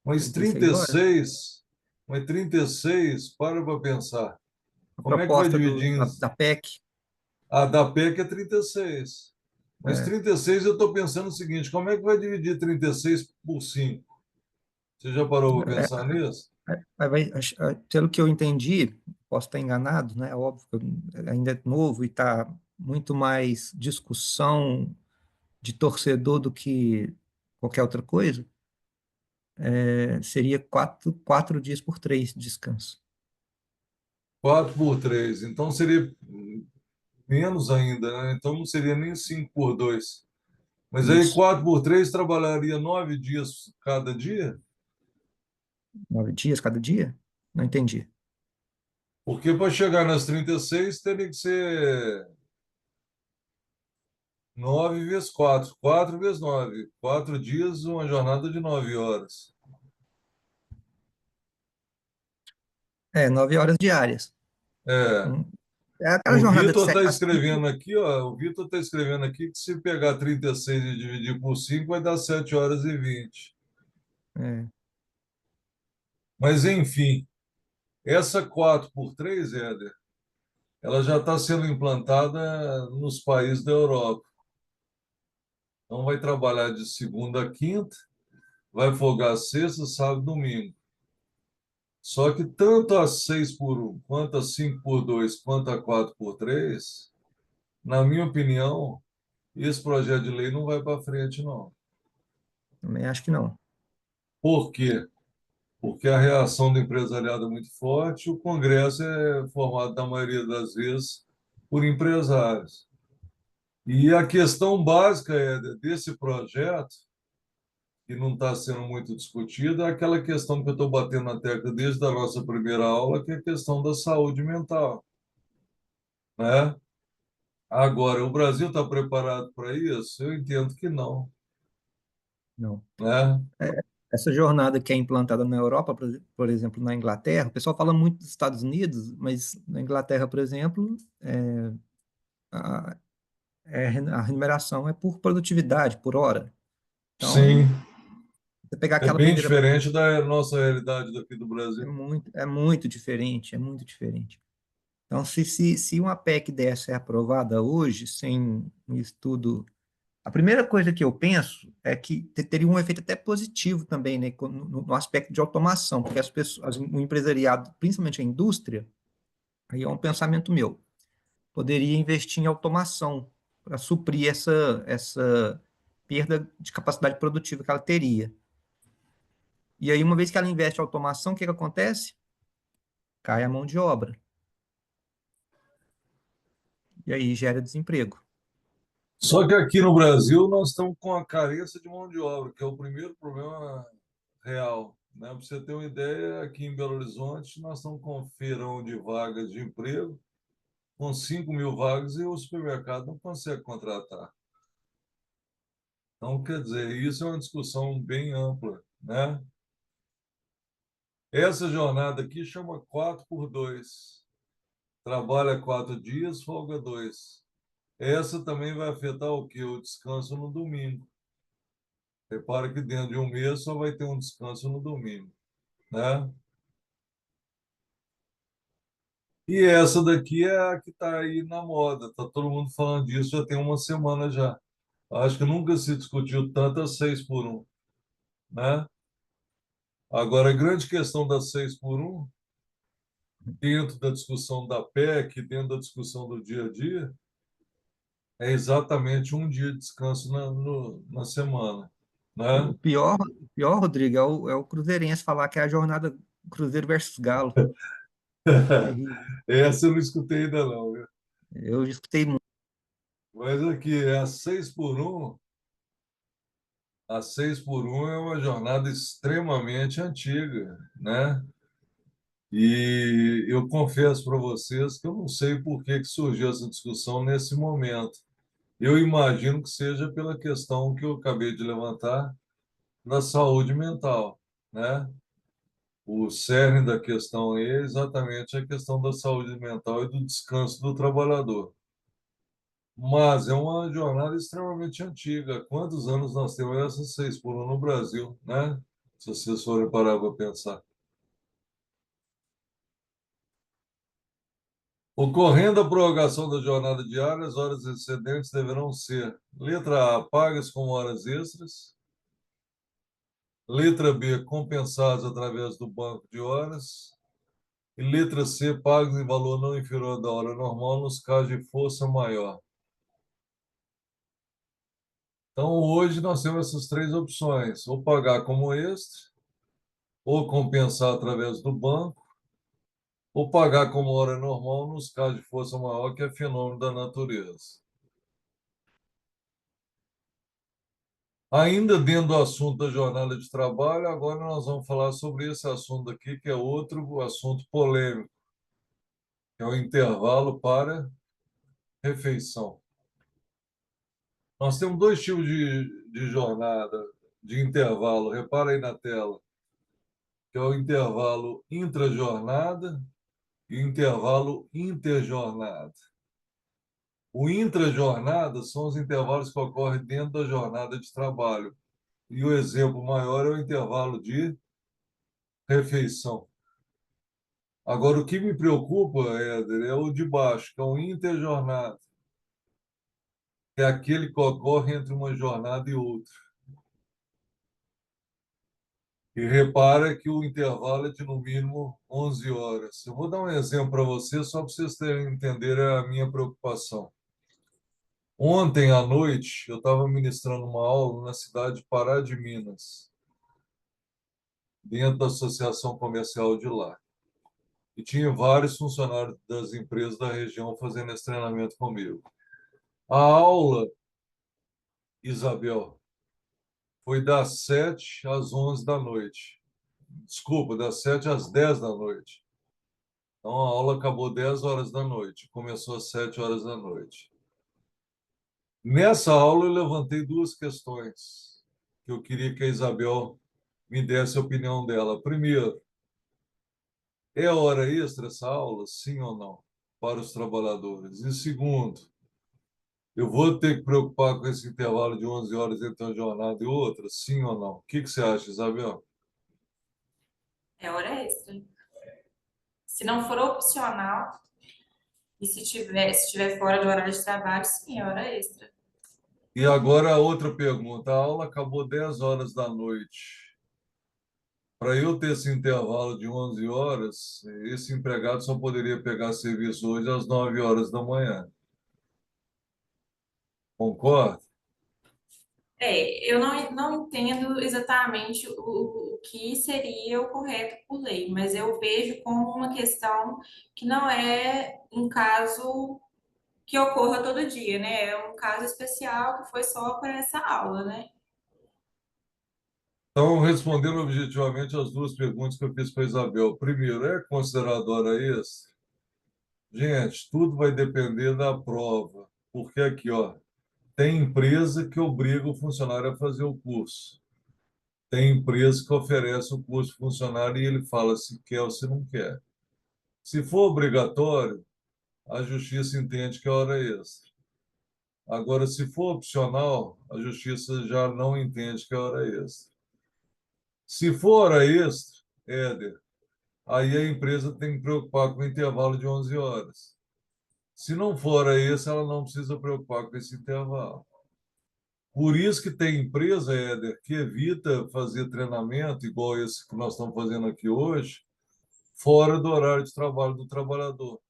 Mas 36 horas? 36, mas 36, para pensar. A Como é que vai proposta dividir em... da PEC. A da PEC é 36. Mas É, 36 eu estou pensando o seguinte, como é que vai dividir 36 por 5? Você já parou para é, pensar nisso? pelo que eu entendi, posso estar enganado, né? É óbvio que ainda é novo e está muito mais discussão de torcedor do que qualquer outra coisa. Seria quatro dias por 3 de descanso. 4 por 3. Então seria menos ainda, né? Então não seria nem 5 por 2. Mas aí Isso. 4 por 3 trabalharia 9 dias cada dia? 9 dias cada dia? Não entendi. Porque para chegar nas 36 teria que ser 9 vezes 4. 4 vezes 9. 4 dias, uma jornada de 9 horas. 9 horas diárias. É. É aquela O jornada de Vitor está 7 às 5. escrevendo aqui, ó. O Vitor está escrevendo aqui que se pegar 36 e dividir por 5 vai dar 7 horas e 20. É, Mas, enfim, essa 4 por 3, Éder, ela já está sendo implantada nos países da Europa. Então, vai trabalhar de segunda a quinta, vai folgar sexta, sábado e domingo. Só que tanto a 6 por 1, quanto a 5 por 2, quanto a 4 por 3, na minha opinião, esse projeto de lei não vai para frente, não. também acho que não. Por quê? Porque a reação do empresariado é muito forte, o Congresso é formado, na maioria das vezes, por empresários. E a questão básica desse projeto, que não está sendo muito discutida, é aquela questão que eu estou batendo na tecla desde a nossa primeira aula, que é a questão da saúde mental, né? Agora, o Brasil está preparado para isso? Eu entendo que não, Não. né? Essa jornada que é implantada na Europa, por exemplo, na Inglaterra, o pessoal fala muito dos Estados Unidos, mas na Inglaterra, por exemplo, a, a remuneração é por produtividade, por hora. Sim, Então, você pegar é aquela bem primeira, diferente da nossa realidade daqui do é Brasil. muito, é muito diferente, é muito diferente. Então, se uma PEC dessa é aprovada hoje, sem um estudo. A primeira coisa que eu penso é que teria um efeito até positivo também, né, no aspecto de automação, porque o empresariado, principalmente a indústria, aí é um pensamento meu, poderia investir em automação para suprir essa perda de capacidade produtiva que ela teria. E aí, uma vez que ela investe em automação, o que que acontece? Cai a mão de obra. E aí gera desemprego. Só que aqui no Brasil nós estamos com a carência de mão de obra, que é o primeiro problema real, né? Para você ter uma ideia, aqui em Belo Horizonte nós estamos com um feirão de vagas de emprego, com 5.000 vagas, e o supermercado não consegue contratar. Então, quer dizer, isso é uma discussão bem ampla, né? Essa jornada aqui chama 4x2. Trabalha 4 dias, folga 2. Essa também vai afetar o quê? O descanso no domingo. Repara que dentro de um mês só vai ter um descanso no domingo, né? E essa daqui é a que está aí na moda. Está todo mundo falando disso já tem uma semana já. Acho que nunca se discutiu tanto a 6x1, né? Agora, a grande questão da 6x1, dentro da discussão da PEC, dentro da discussão do dia a dia, é exatamente um dia de descanso na semana, né? O pior, Rodrigo, é o cruzeirense falar que é a jornada Cruzeiro versus Galo. Terrível. Essa eu não escutei ainda não, viu? Eu escutei muito. Mas aqui, é a 6x1. A 6x1 é uma jornada extremamente antiga, né? E eu confesso para vocês que eu não sei por que surgiu essa discussão nesse momento. Eu imagino que seja pela questão que eu acabei de levantar da saúde mental, né? O cerne da questão é exatamente a questão da saúde mental e do descanso do trabalhador. Mas é uma jornada extremamente antiga. Quantos anos nós temos essa 6x1 no Brasil, né? Se vocês forem parar para pensar. Ocorrendo a prorrogação da jornada diária, as horas excedentes deverão ser: letra A, pagas com horas extras; letra B, compensadas através do banco de horas; e letra C, pagas em valor não inferior da hora normal nos casos de força maior. Então, hoje nós temos essas três opções: ou pagar como extra, ou compensar através do banco, ou pagar como hora normal nos casos de força maior, que é fenômeno da natureza. Ainda dentro do assunto da jornada de trabalho, agora nós vamos falar sobre esse assunto aqui, que é outro assunto polêmico, que é o intervalo para refeição. Nós temos dois tipos de jornada, de intervalo, repara aí na tela, que é o intervalo intrajornada e o intervalo interjornada. O intrajornada são os intervalos que ocorrem dentro da jornada de trabalho. E o exemplo maior é o intervalo de refeição. Agora, o que me preocupa, Éder, é o de baixo, que é o interjornada. É aquele que ocorre entre uma jornada e outra. E repara que o intervalo é de, no mínimo, 11 horas. Eu vou dar um exemplo para vocês, só para vocês entenderem a minha preocupação. Ontem à noite, eu estava ministrando uma aula na cidade de Pará de Minas, dentro da associação comercial de lá. E tinha vários funcionários das empresas da região fazendo esse treinamento comigo. A aula, Isabel, foi das 7 às 11 da noite. Desculpa, das 7 às 10 da noite. Então, a aula acabou 10 horas da noite, começou às 7 horas da noite. Nessa aula, eu levantei duas questões que eu queria que a Isabel me desse a opinião dela. Primeiro, é hora extra essa aula, sim ou não, para os trabalhadores? E segundo, eu vou ter que preocupar com esse intervalo de 11 horas entre uma jornada e outra, sim ou não? O que você acha, Isabel? É hora extra. Se não for opcional, e se estiver fora do horário de trabalho, sim, é hora extra. E agora a outra pergunta. A aula acabou 10 horas da noite. Para eu ter esse intervalo de 11 horas, esse empregado só poderia pegar serviço hoje às 9 horas da manhã. Concorda? Eu não entendo exatamente o que seria o correto por lei, mas eu vejo como uma questão que não é um caso que ocorra todo dia, né? É um caso especial que foi só para essa aula, né? Então, respondendo objetivamente as duas perguntas que eu fiz para a Isabel. Primeiro, é considerado hora extra? Gente, tudo vai depender da prova. Porque aqui, ó, tem empresa que obriga o funcionário a fazer o curso. Tem empresa que oferece o curso ao funcionário e ele fala se quer ou se não quer. Se for obrigatório, a justiça entende que é hora extra. Agora, se for opcional, a justiça já não entende que é hora extra. Se for hora extra, Éder, aí a empresa tem que preocupar com o intervalo de 11 horas. Se não for hora extra, ela não precisa preocupar com esse intervalo. Por isso que tem empresa, Éder, que evita fazer treinamento, igual esse que nós estamos fazendo aqui hoje, fora do horário de trabalho do trabalhador.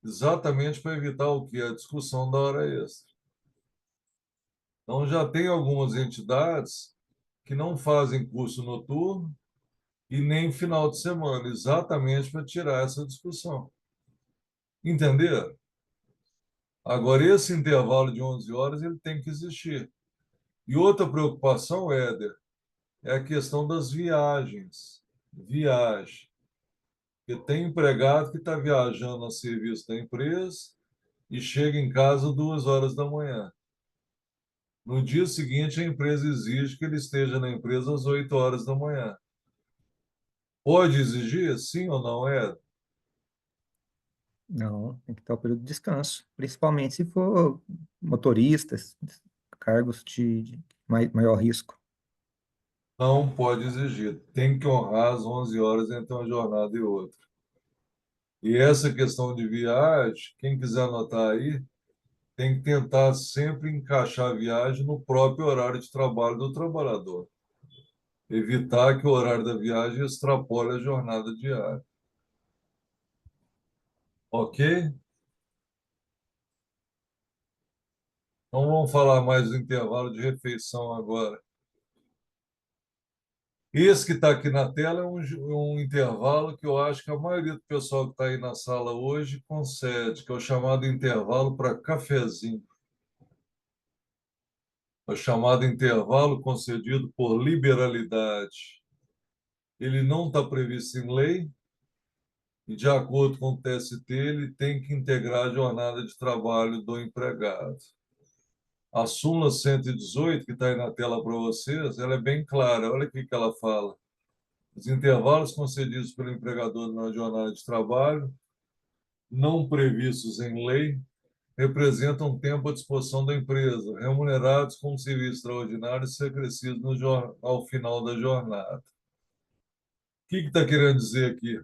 Exatamente para evitar o que? A discussão da hora extra. Então, já tem algumas entidades que não fazem curso noturno e nem final de semana, exatamente para tirar essa discussão. Entenderam? Agora, esse intervalo de 11 horas ele tem que existir. E outra preocupação, Éder, é a questão das viagens. Viagem. Porque tem empregado que está viajando a serviço da empresa e chega em casa 2 horas da manhã. No dia seguinte, a empresa exige que ele esteja na empresa às 8 horas da manhã. Pode exigir? Sim ou não, Éder? Não, tem que ter o período de descanso, principalmente se for motoristas, cargos de maior risco. Não pode exigir. Tem que honrar as 11 horas entre uma jornada e outra. E essa questão de viagem, quem quiser anotar aí, tem que tentar sempre encaixar a viagem no próprio horário de trabalho do trabalhador. Evitar que o horário da viagem extrapole a jornada diária. Ok? Então vamos falar mais do intervalo de refeição agora. Esse que está aqui na tela é um intervalo que eu acho que a maioria do pessoal que está aí na sala hoje concede, que é o chamado intervalo para cafezinho. É o chamado intervalo concedido por liberalidade. Ele não está previsto em lei e, de acordo com o TST, ele tem que integrar a jornada de trabalho do empregado. A súmula 118, que está aí na tela para vocês, ela é bem clara. Olha o que ela fala. Os intervalos concedidos pelo empregador na jornada de trabalho, não previstos em lei, representam tempo à disposição da empresa, remunerados como serviço extraordinário e se acrescidos ao final da jornada. O que está querendo dizer aqui?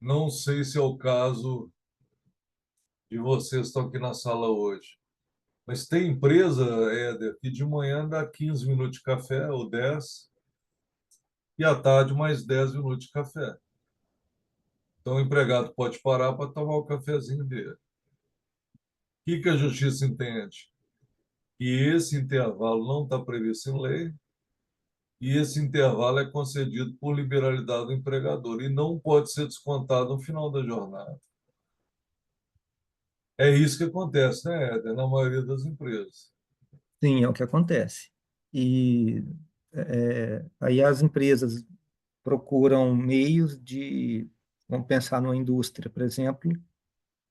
Não sei se é o caso de vocês que estão aqui na sala hoje, mas tem empresa, Éder, que de manhã dá 15 minutos de café ou 10, e à tarde mais 10 minutos de café. Então o empregado pode parar para tomar o cafezinho dele. O que a justiça entende? Que esse intervalo não está previsto em lei e esse intervalo é concedido por liberalidade do empregador e não pode ser descontado no final da jornada. É isso que acontece, né, Éder, na maioria das empresas. Sim, é o que acontece. E aí as empresas procuram meios de, vamos pensar numa indústria, por exemplo,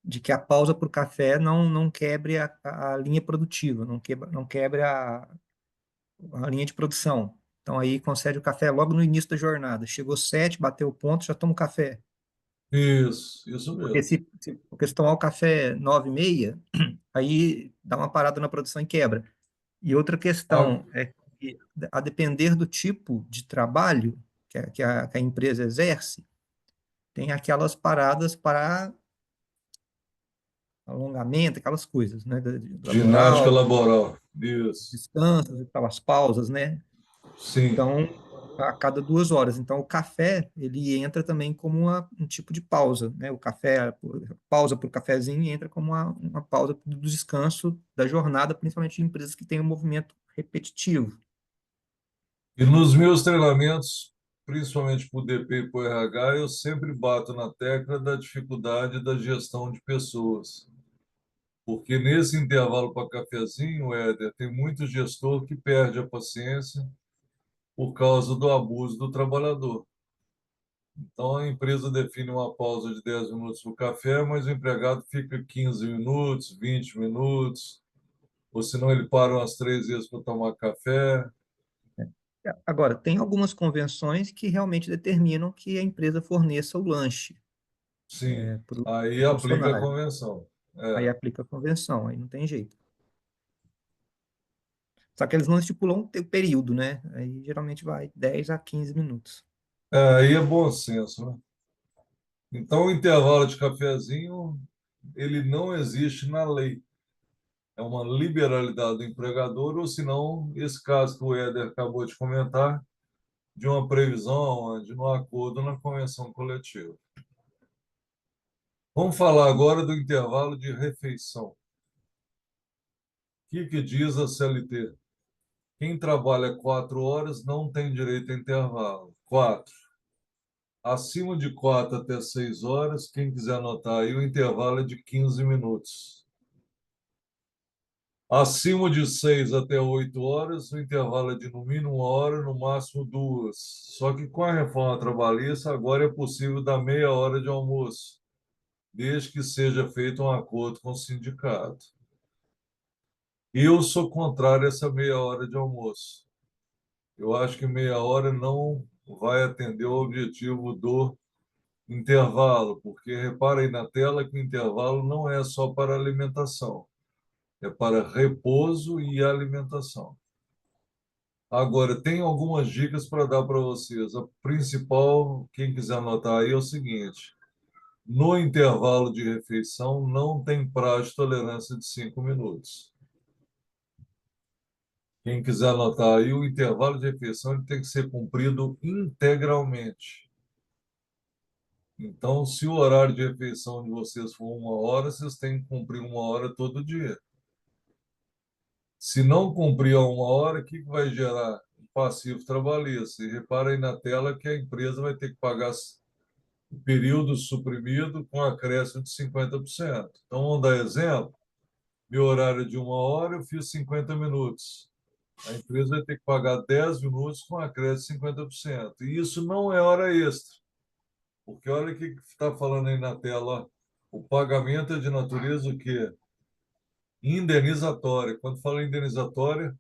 de que a pausa para o café não quebre a linha produtiva, não quebre a linha de produção. Então aí concede o café logo no início da jornada. Chegou 7, bateu o ponto, já toma o café. Isso Porque mesmo. se tomar o café 9h30, aí dá uma parada na produção e quebra. E outra Ah, questão é que, a depender do tipo de trabalho que a empresa exerce, tem aquelas paradas para alongamento, aquelas coisas, né, ginástica laboral, laboral. Isso. descansos e tal, as pausas, né? Sim. Então, a cada 2 horas. Então, o café, ele entra também como um tipo de pausa, né? O café, pausa para o cafezinho, entra como uma pausa do descanso da jornada, principalmente de empresas que têm um movimento repetitivo. E nos meus treinamentos, principalmente para o DP e para o RH, eu sempre bato na tecla da dificuldade da gestão de pessoas. Porque nesse intervalo para cafezinho, Éder, tem muito gestor que perde a paciência por causa do abuso do trabalhador. Então, a empresa define uma pausa de 10 minutos para o café, mas o empregado fica 15 minutos, 20 minutos, ou senão ele para umas 3 vezes para tomar café. Agora, tem algumas convenções que realmente determinam que a empresa forneça o lanche Sim, para o aí aplica a funcionário. convenção. Aí É. aplica a convenção, aí não tem jeito. Só que eles não estipulam o período, né? Aí geralmente vai 10 a 15 minutos. Aí é bom senso, né? Então, o intervalo de cafezinho, ele não existe na lei. É uma liberalidade do empregador, ou senão, esse caso que o Éder acabou de comentar, de uma previsão, de um acordo na convenção coletiva. Vamos falar agora do intervalo de refeição. O que diz a CLT? Quem trabalha 4 horas não tem direito a intervalo. 4. Acima de 4 até 6 horas, quem quiser anotar aí, o intervalo é de 15 minutos. Acima de 6 até 8 horas, o intervalo é de no mínimo 1 hora, no máximo 2. Só que com a reforma trabalhista, agora é possível dar meia hora de almoço, desde que seja feito um acordo com o sindicato. Eu sou contrário a essa meia hora de almoço. Eu acho que meia hora não vai atender o objetivo do intervalo, porque repara aí na tela que o intervalo não é só para alimentação, é para repouso e alimentação. Agora, tem algumas dicas para dar para vocês. A principal, quem quiser anotar aí, é o seguinte: no intervalo de refeição, não tem prazo de tolerância de 5 minutos. Quem quiser anotar aí, o intervalo de refeição ele tem que ser cumprido integralmente. Então, se o horário de refeição de vocês for 1 hora, vocês têm que cumprir 1 hora todo dia. Se não cumprir a 1 hora, o que vai gerar? Um passivo trabalhista. E repara aí na tela que a empresa vai ter que pagar o período suprimido com acréscimo de 50%. Então, vamos dar exemplo. Meu horário é de 1 hora, eu fiz 50 minutos. A empresa vai ter que pagar 10 minutos com acréscimo de 50%. E isso não é hora extra. Porque olha o que está falando aí na tela. Ó. O pagamento é de natureza o quê? Indenizatória. Quando fala indenizatória,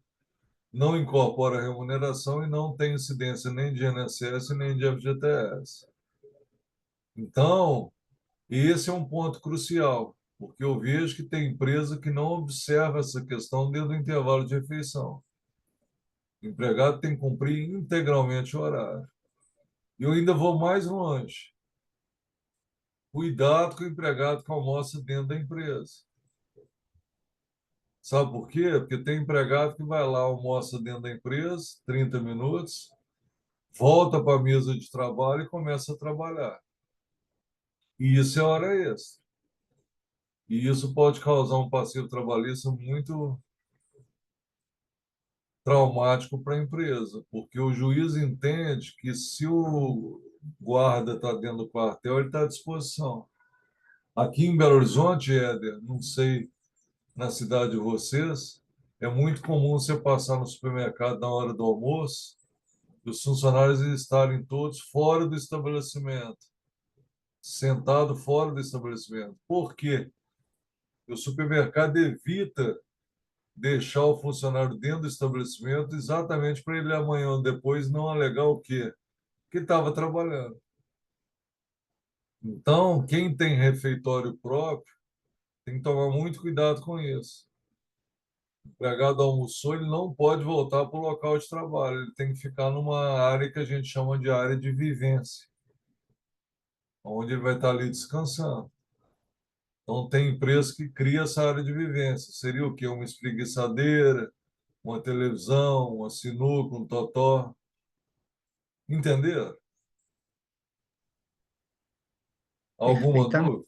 não incorpora remuneração e não tem incidência nem de INSS nem de FGTS. Então, esse é um ponto crucial, porque eu vejo que tem empresa que não observa essa questão dentro do intervalo de refeição. O empregado tem que cumprir integralmente o horário. E eu ainda vou mais longe. Cuidado com o empregado que almoça dentro da empresa. Sabe por quê? Porque tem empregado que vai lá, almoça dentro da empresa, 30 minutos, volta para a mesa de trabalho e começa a trabalhar. E isso é hora extra. E isso pode causar um passivo trabalhista muito traumático para a empresa, porque o juiz entende que se o guarda está dentro do quartel, ele está à disposição. Aqui em Belo Horizonte, Éder, não sei, na cidade de vocês, é muito comum você passar no supermercado na hora do almoço e os funcionários estarem todos fora do estabelecimento, sentados fora do estabelecimento. Por quê? O supermercado evita deixar o funcionário dentro do estabelecimento exatamente para ele amanhã ou depois não alegar o quê? Que estava trabalhando. Então, quem tem refeitório próprio tem que tomar muito cuidado com isso. O empregado almoçou, ele não pode voltar para o local de trabalho, ele tem que ficar numa área que a gente chama de área de vivência, onde ele vai estar ali descansando. Então, tem empresa que cria essa área de vivência. Seria o quê? Uma espreguiçadeira, uma televisão, uma sinuca, um totó. Entenderam? Alguma Perfeitamente. dúvida?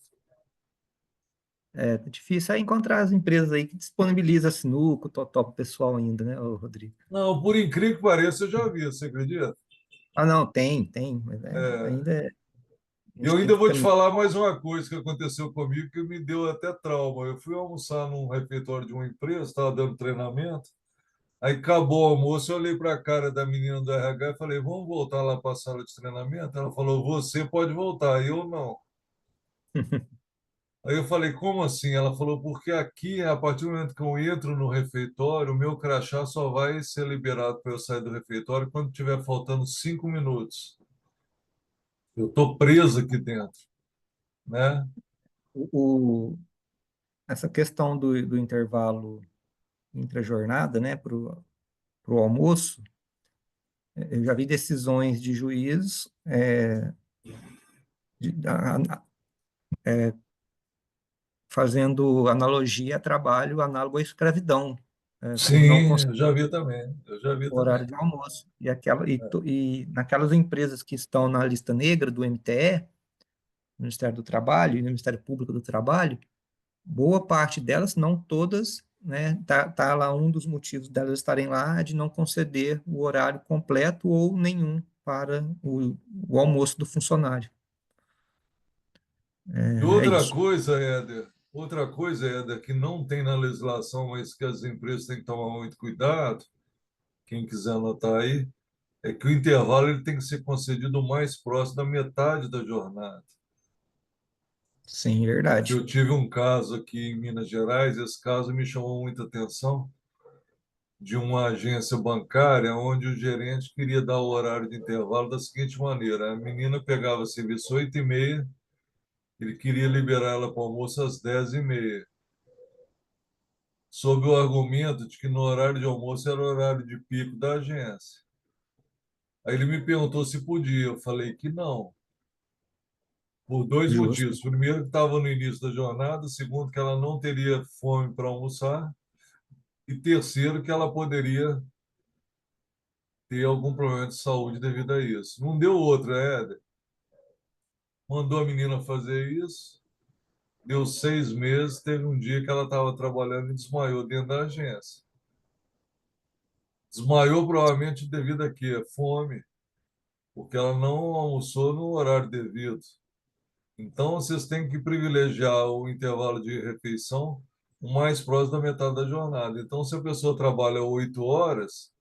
É difícil é encontrar as empresas aí que disponibilizam a sinuca, o totó pro pessoal ainda, né, ô, Rodrigo? Não, por incrível que pareça, eu já vi, você acredita? Ah, não, tem, mas É, ainda a eu gente tem ainda que vou te caminhar. falar mais uma coisa que aconteceu comigo que me deu até trauma. Eu fui almoçar num refeitório de uma empresa, estava dando treinamento, aí acabou o almoço, eu olhei para a cara da menina do RH e falei, vamos voltar lá para a sala de treinamento? Ela falou, você pode voltar, eu não. Aí eu falei, como assim? Ela falou, porque aqui, a partir do momento que eu entro no refeitório, o meu crachá só vai ser liberado para eu sair do refeitório quando tiver faltando 5 minutos. Eu estou preso aqui dentro, né? O, o- Essa questão do intervalo intra-jornada, né, para o almoço, eu já vi decisões de juízes de- a- fazendo analogia a trabalho análogo à escravidão, por não Sim, eu já vi também. Eu já vi o horário também. de almoço. E naquelas empresas que estão na lista negra do MTE, Ministério do Trabalho e Ministério Público do Trabalho, boa parte delas, não todas, né, tá lá um dos motivos delas estarem lá é de não conceder o horário completo ou nenhum para o almoço do funcionário. E É isso. outra coisa, Éder, que não tem na legislação, mas que as empresas têm que tomar muito cuidado, quem quiser anotar aí, é que o intervalo ele tem que ser concedido o mais próximo da metade da jornada. Sim, Porque verdade. eu tive um caso aqui em Minas Gerais, esse caso me chamou muita atenção, de uma agência bancária onde o gerente queria dar o horário de intervalo da seguinte maneira: a menina pegava serviço 8h30, ele queria liberar ela para o almoço às 10h30, sob o argumento de que no horário de almoço era o horário de pico da agência. Aí ele me perguntou se podia, eu falei que não, por dois Justo. motivos. Primeiro, que estava no início da jornada; segundo, que ela não teria fome para almoçar; e terceiro, que ela poderia ter algum problema de saúde devido a isso. Não deu outra, Éder. Mandou a menina fazer isso, deu 6 meses, teve um dia que ela estava trabalhando e desmaiou dentro da agência. Desmaiou provavelmente devido a quê? Fome, porque ela não almoçou no horário devido. Então, vocês têm que privilegiar o intervalo de refeição o mais próximo da metade da jornada. Então, se a pessoa trabalha 8 horas,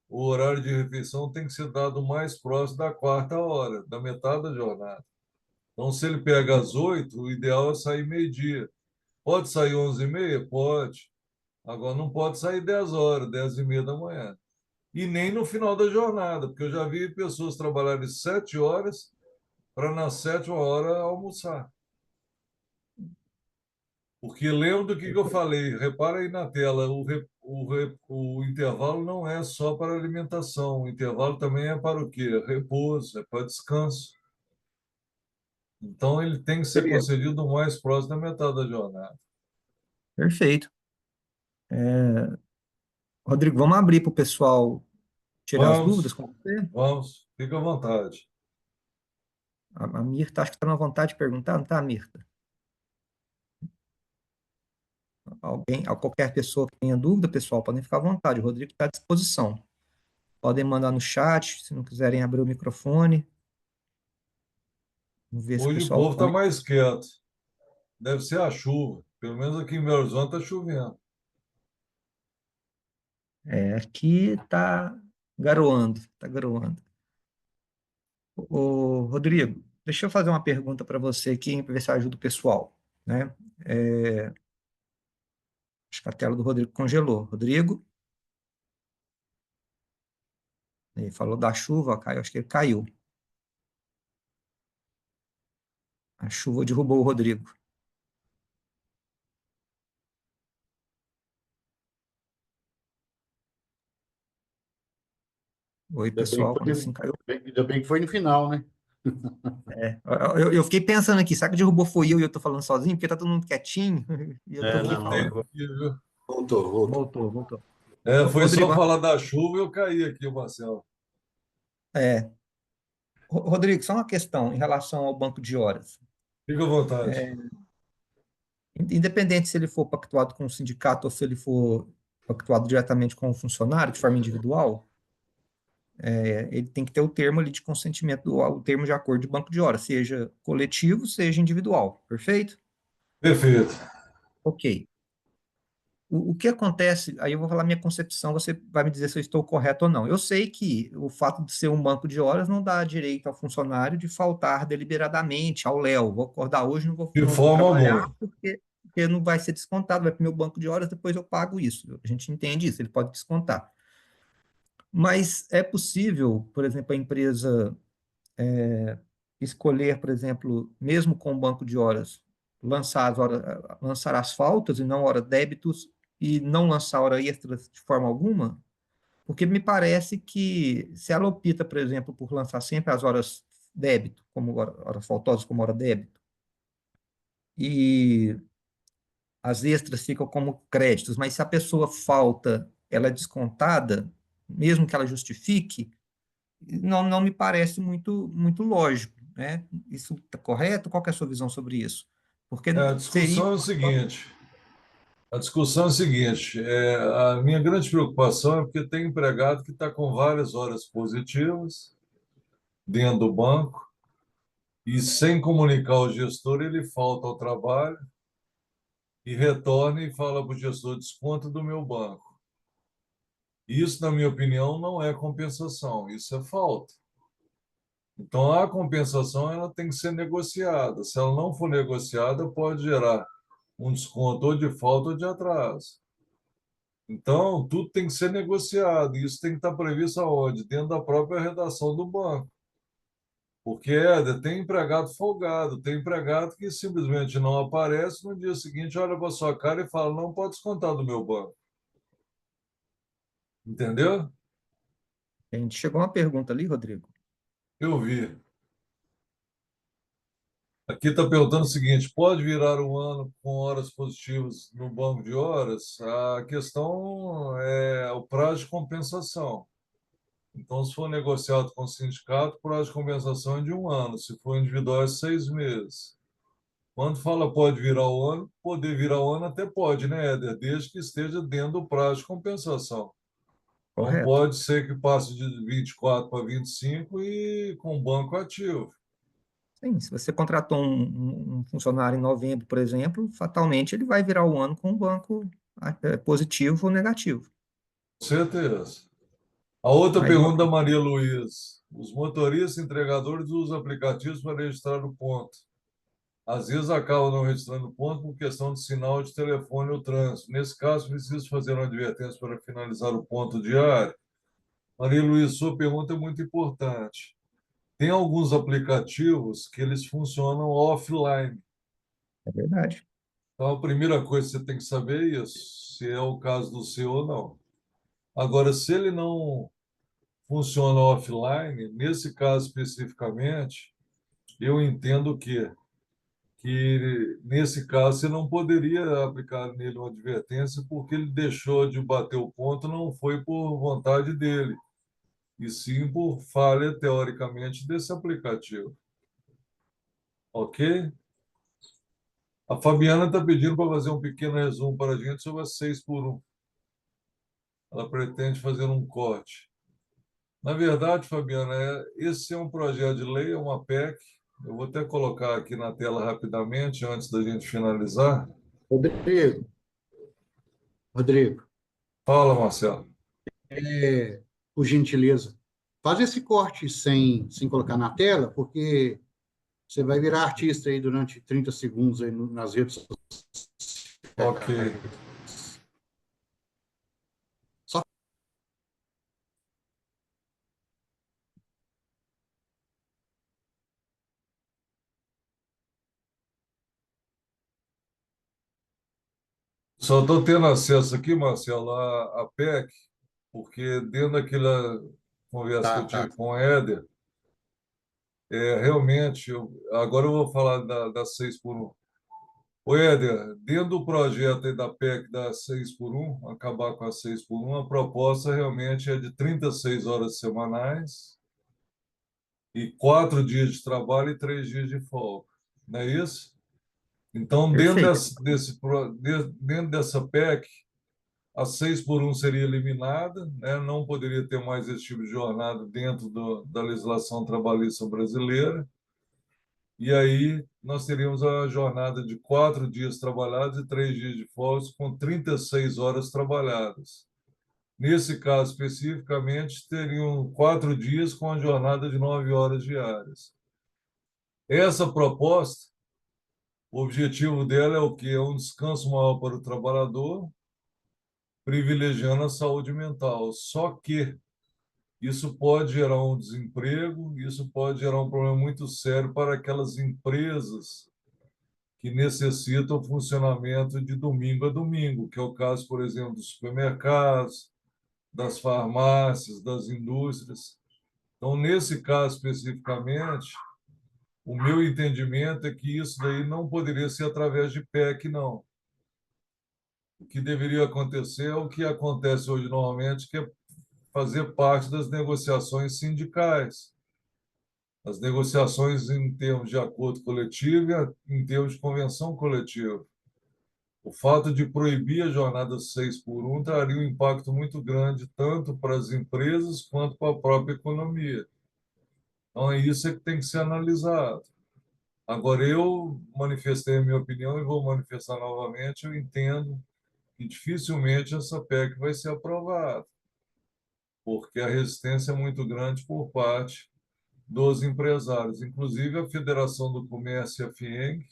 o horário de refeição tem que ser dado mais próximo da quarta hora, da metade da jornada. Então, se ele pega às 8, o ideal é sair meio-dia. Pode sair 11h30? Pode. Agora, não pode sair 10 horas, 10h30 da manhã. E nem no final da jornada, porque eu já vi pessoas trabalharem 7 horas para na sétima hora almoçar. Porque lembra do que eu falei? Repara aí na tela, o intervalo não é só para alimentação, o intervalo também é para o quê? Repouso, é para descanso. Então, ele tem que ser Seria. concedido o mais próximo da metade da jornada. Perfeito. Rodrigo, vamos abrir para o pessoal tirar as dúvidas Vamos, com você? vamos, fica à vontade. A Mirta, acho que está na vontade de perguntar, não está, Mirta? Qualquer pessoa que tenha dúvida, pessoal, podem ficar à vontade. O Rodrigo está à disposição. Podem mandar no chat, se não quiserem abrir o microfone. Vamos ver se o Hoje o pessoal povo está põe. mais quieto. Deve ser a chuva. Pelo menos aqui em Belo Horizonte está chovendo. Aqui está garoando, está garoando. Rodrigo, deixa eu fazer uma pergunta para você aqui, para ver se ajuda o pessoal, né? É, acho que a tela do Rodrigo congelou. Rodrigo, ele falou da chuva, ó, caiu, acho que ele caiu. A chuva derrubou o Rodrigo. Oi, Ainda bem que pessoal, quando foi, assim caiu. ainda bem que foi no final, né? Eu fiquei pensando aqui, será que derrubou foi eu e eu tô falando sozinho? Porque tá todo mundo quietinho e eu tô É, aqui não, não. falando. Entendi, viu? Voltou, voltou. Voltou. Foi só Rodrigo, falar da chuva e eu caí aqui, Marcelo. é, Rodrigo, só uma questão em relação ao banco de horas. Fica à vontade. É, independente se ele for pactuado com o sindicato ou se ele for pactuado diretamente com o funcionário, de forma individual, ele tem que ter o termo ali de consentimento, o termo de acordo de banco de horas, seja coletivo, seja individual, perfeito? Perfeito. Ok. O que acontece, aí eu vou falar minha concepção, você vai me dizer se eu estou correto ou não. Eu sei que o fato de ser um banco de horas não dá direito ao funcionário de faltar deliberadamente ao Léo. Vou acordar hoje, De não vou forma trabalhar alguma. porque não vai ser descontado, vai para o meu banco de horas, depois eu pago isso. A gente entende isso, ele pode descontar. Mas é possível, por exemplo, a empresa escolher, por exemplo, mesmo com o banco de horas, lançar as faltas e não hora débitos e não lançar hora extras de forma alguma, porque me parece que se ela opta, por exemplo, por lançar sempre as horas débito, como horas faltosas como hora débito, e as extras ficam como créditos, mas se a pessoa falta, ela é descontada, mesmo que ela justifique, não me parece muito lógico, né? Isso está correto? Qual que é a sua visão sobre isso? Porque A seria discussão é o seguinte. A discussão é a seguinte, a minha grande preocupação é porque tem empregado que está com várias horas positivas dentro do banco e sem comunicar ao gestor ele falta ao trabalho e retorna e fala para o gestor desconto do meu banco. Isso, na minha opinião, não é compensação, isso é falta. Então, a compensação ela tem que ser negociada. Se ela não for negociada, pode gerar um desconto ou de falta ou de atraso. Então, tudo tem que ser negociado. E isso tem que estar previsto aonde? Dentro da própria redação do banco. Porque, Éder, tem empregado folgado, tem empregado que simplesmente não aparece, no dia seguinte olha para sua cara e fala, não pode descontar do meu banco. Entendeu? a gente chegou a uma pergunta ali, Rodrigo. Eu vi. Aqui está perguntando o seguinte: pode virar um ano com horas positivas no banco de horas? A questão é o prazo de compensação. Então, se for negociado com o sindicato, o prazo de compensação é de um ano. Se for individual, é 6 meses. Quando fala pode virar o ano, poder virar o ano até pode, né, Éder? Desde que esteja dentro do prazo de compensação. Então, Correto. pode ser que passe de 24 para 25 e com banco ativo. Sim, se você contratou um funcionário em novembro, por exemplo, fatalmente ele vai virar o ano com um banco positivo ou negativo. Com certeza. A outra Aí pergunta da Maria Luiz. Os motoristas e entregadores usam aplicativos para registrar o ponto. Às vezes acabam não registrando o ponto por questão de sinal de telefone ou trânsito. Nesse caso, preciso fazer uma advertência para finalizar o ponto diário. Maria Luiz, sua pergunta é muito importante. Tem alguns aplicativos que eles funcionam offline. é verdade. Então, a primeira coisa que você tem que saber é isso, se é o caso do seu ou não. Agora, se ele não funciona offline, nesse caso especificamente, eu entendo que nesse caso você não poderia aplicar nele uma advertência porque ele deixou de bater o ponto, não foi por vontade dele, e sim por falha, teoricamente, desse aplicativo. Ok? A Fabiana está pedindo para fazer um pequeno resumo para a gente sobre a 6 por 1. Ela pretende fazer um corte. Na verdade, Fabiana, esse é um projeto de lei, é uma PEC. Eu vou até colocar aqui na tela rapidamente, antes da gente finalizar. Rodrigo, Fala, Marcelo. por gentileza, faz esse corte sem colocar na tela, porque você vai virar artista aí durante 30 segundos aí nas redes Ok. sociais. Só Só estou tendo acesso aqui, Marcelo, à PEC, porque dentro daquela conversa que eu tá. tive com o Éder, realmente, agora eu vou falar da 6 por 1. Ô, Éder, dentro do projeto aí da PEC da 6 por 1, acabar com a 6 por 1, a proposta realmente é de 36 horas semanais e 4 dias de trabalho e 3 dias de folga. Não é isso? Então, Perfeito. dentro dessa PEC, a 6 por 1 seria eliminada, né? Não poderia ter mais esse tipo de jornada dentro da legislação trabalhista brasileira. E aí nós teríamos a jornada de 4 dias trabalhados e 3 dias de folga, com 36 horas trabalhadas. Nesse caso, especificamente, teriam 4 dias com a jornada de 9 horas diárias. Essa proposta, o objetivo dela é o quê? É um descanso maior para o trabalhador, privilegiando a saúde mental. Só que isso pode gerar um desemprego, isso pode gerar um problema muito sério para aquelas empresas que necessitam funcionamento de domingo a domingo, que é o caso, por exemplo, dos supermercados, das farmácias, das indústrias. Então, nesse caso especificamente, o meu entendimento é que isso daí não poderia ser através de PEC, não. O que deveria acontecer é o que acontece hoje normalmente, que é fazer parte das negociações sindicais. As negociações em termos de acordo coletivo e em termos de convenção coletiva. O fato de proibir a jornada 6 por 1 traria um impacto muito grande, tanto para as empresas quanto para a própria economia. Então, é isso que tem que ser analisado. Agora, eu manifestei a minha opinião e vou manifestar novamente. Eu entendo que dificilmente essa PEC vai ser aprovada, porque a resistência é muito grande por parte dos empresários. Inclusive, a Federação do Comércio e a FIENG,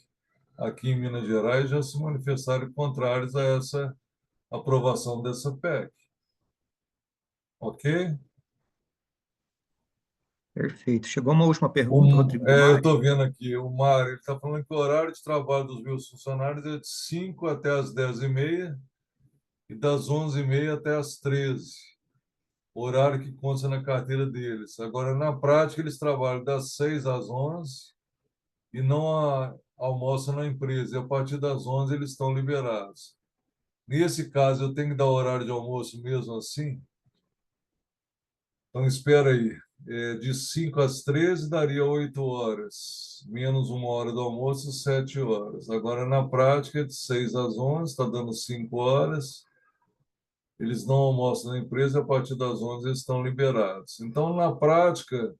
aqui em Minas Gerais, já se manifestaram contrários a essa aprovação dessa PEC. Ok? Perfeito. Chegou uma última pergunta, Rodrigo, do Eu Mário. estou vendo aqui, o Mário está falando que o horário de trabalho dos meus funcionários é de 5 até as 10h30 e das 11h30 até as 13h, horário que consta na carteira deles. Agora, na prática, eles trabalham das 6 às 11 e não almoçam na empresa. E a partir das 11 eles estão liberados. Nesse caso, eu tenho que dar horário de almoço mesmo assim? Então, espera aí. De 5 às 13 daria 8 horas, menos 1 hora do almoço, 7 horas. Agora, na prática, de 6 às 11, está dando 5 horas. Eles não almoçam na empresa, a partir das 11 eles estão liberados. Então, na prática,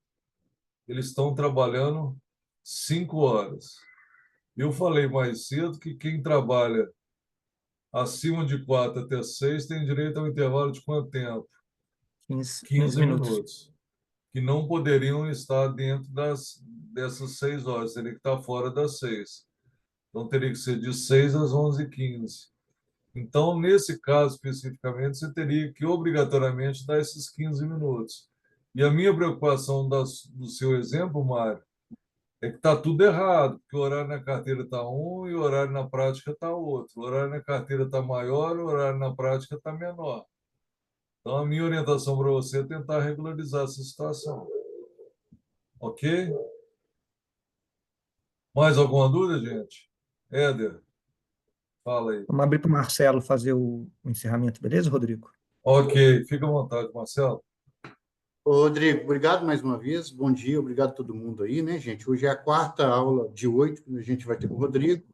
eles estão trabalhando 5 horas. Eu falei mais cedo que quem trabalha acima de 4 até 6 tem direito ao intervalo de quanto tempo? 15 15 minutos. minutos. Que não poderiam estar dentro dessas 6 horas, teria que estar fora das 6. Então, teria que ser de 6 às 11h15. Então, nesse caso especificamente, você teria que obrigatoriamente dar esses 15 minutos. E a minha preocupação do seu exemplo, Mário, é que está tudo errado, porque o horário na carteira está um e o horário na prática está outro. O horário na carteira está maior, o horário na prática está menor. Então, a minha orientação para você é tentar regularizar essa situação. Ok? Mais alguma dúvida, gente? Éder, fala aí. Vamos abrir para o Marcelo fazer o encerramento, beleza, Rodrigo? Ok, fica à vontade, Marcelo. Ô, Rodrigo, obrigado mais uma vez. Bom dia, obrigado a todo mundo aí, né, gente? Hoje é a quarta aula de 8 que a gente vai ter com o Rodrigo.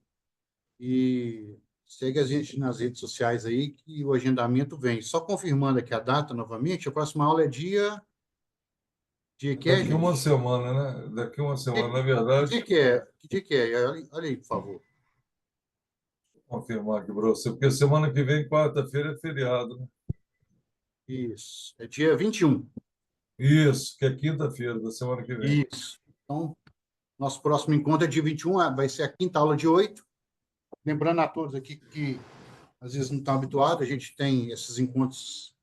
E segue a gente nas redes sociais aí, que o agendamento vem. Só confirmando aqui a data novamente, a próxima aula é dia que é, Daqui uma gente? semana, né? Daqui uma semana, na verdade, Que dia que é? Que dia que é? Olha aí, por favor. vou confirmar aqui para você, porque semana que vem, quarta-feira, é feriado, né? Isso, é dia 21. Isso, que é quinta-feira da semana que vem. Isso. Então, nosso próximo encontro é dia 21, vai ser a quinta aula de 8. Lembrando a todos aqui que às vezes não estão habituados, a gente tem esses encontros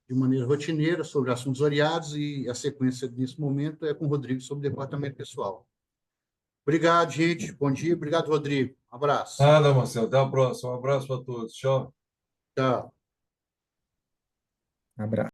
de maneira rotineira sobre assuntos variados e a sequência nesse momento é com o Rodrigo sobre departamento pessoal. Obrigado, gente. Bom dia. Obrigado, Rodrigo. Um abraço. Nada, Marcelo. Até a próxima. Um abraço para todos. Tchau. Tchau. Abraço.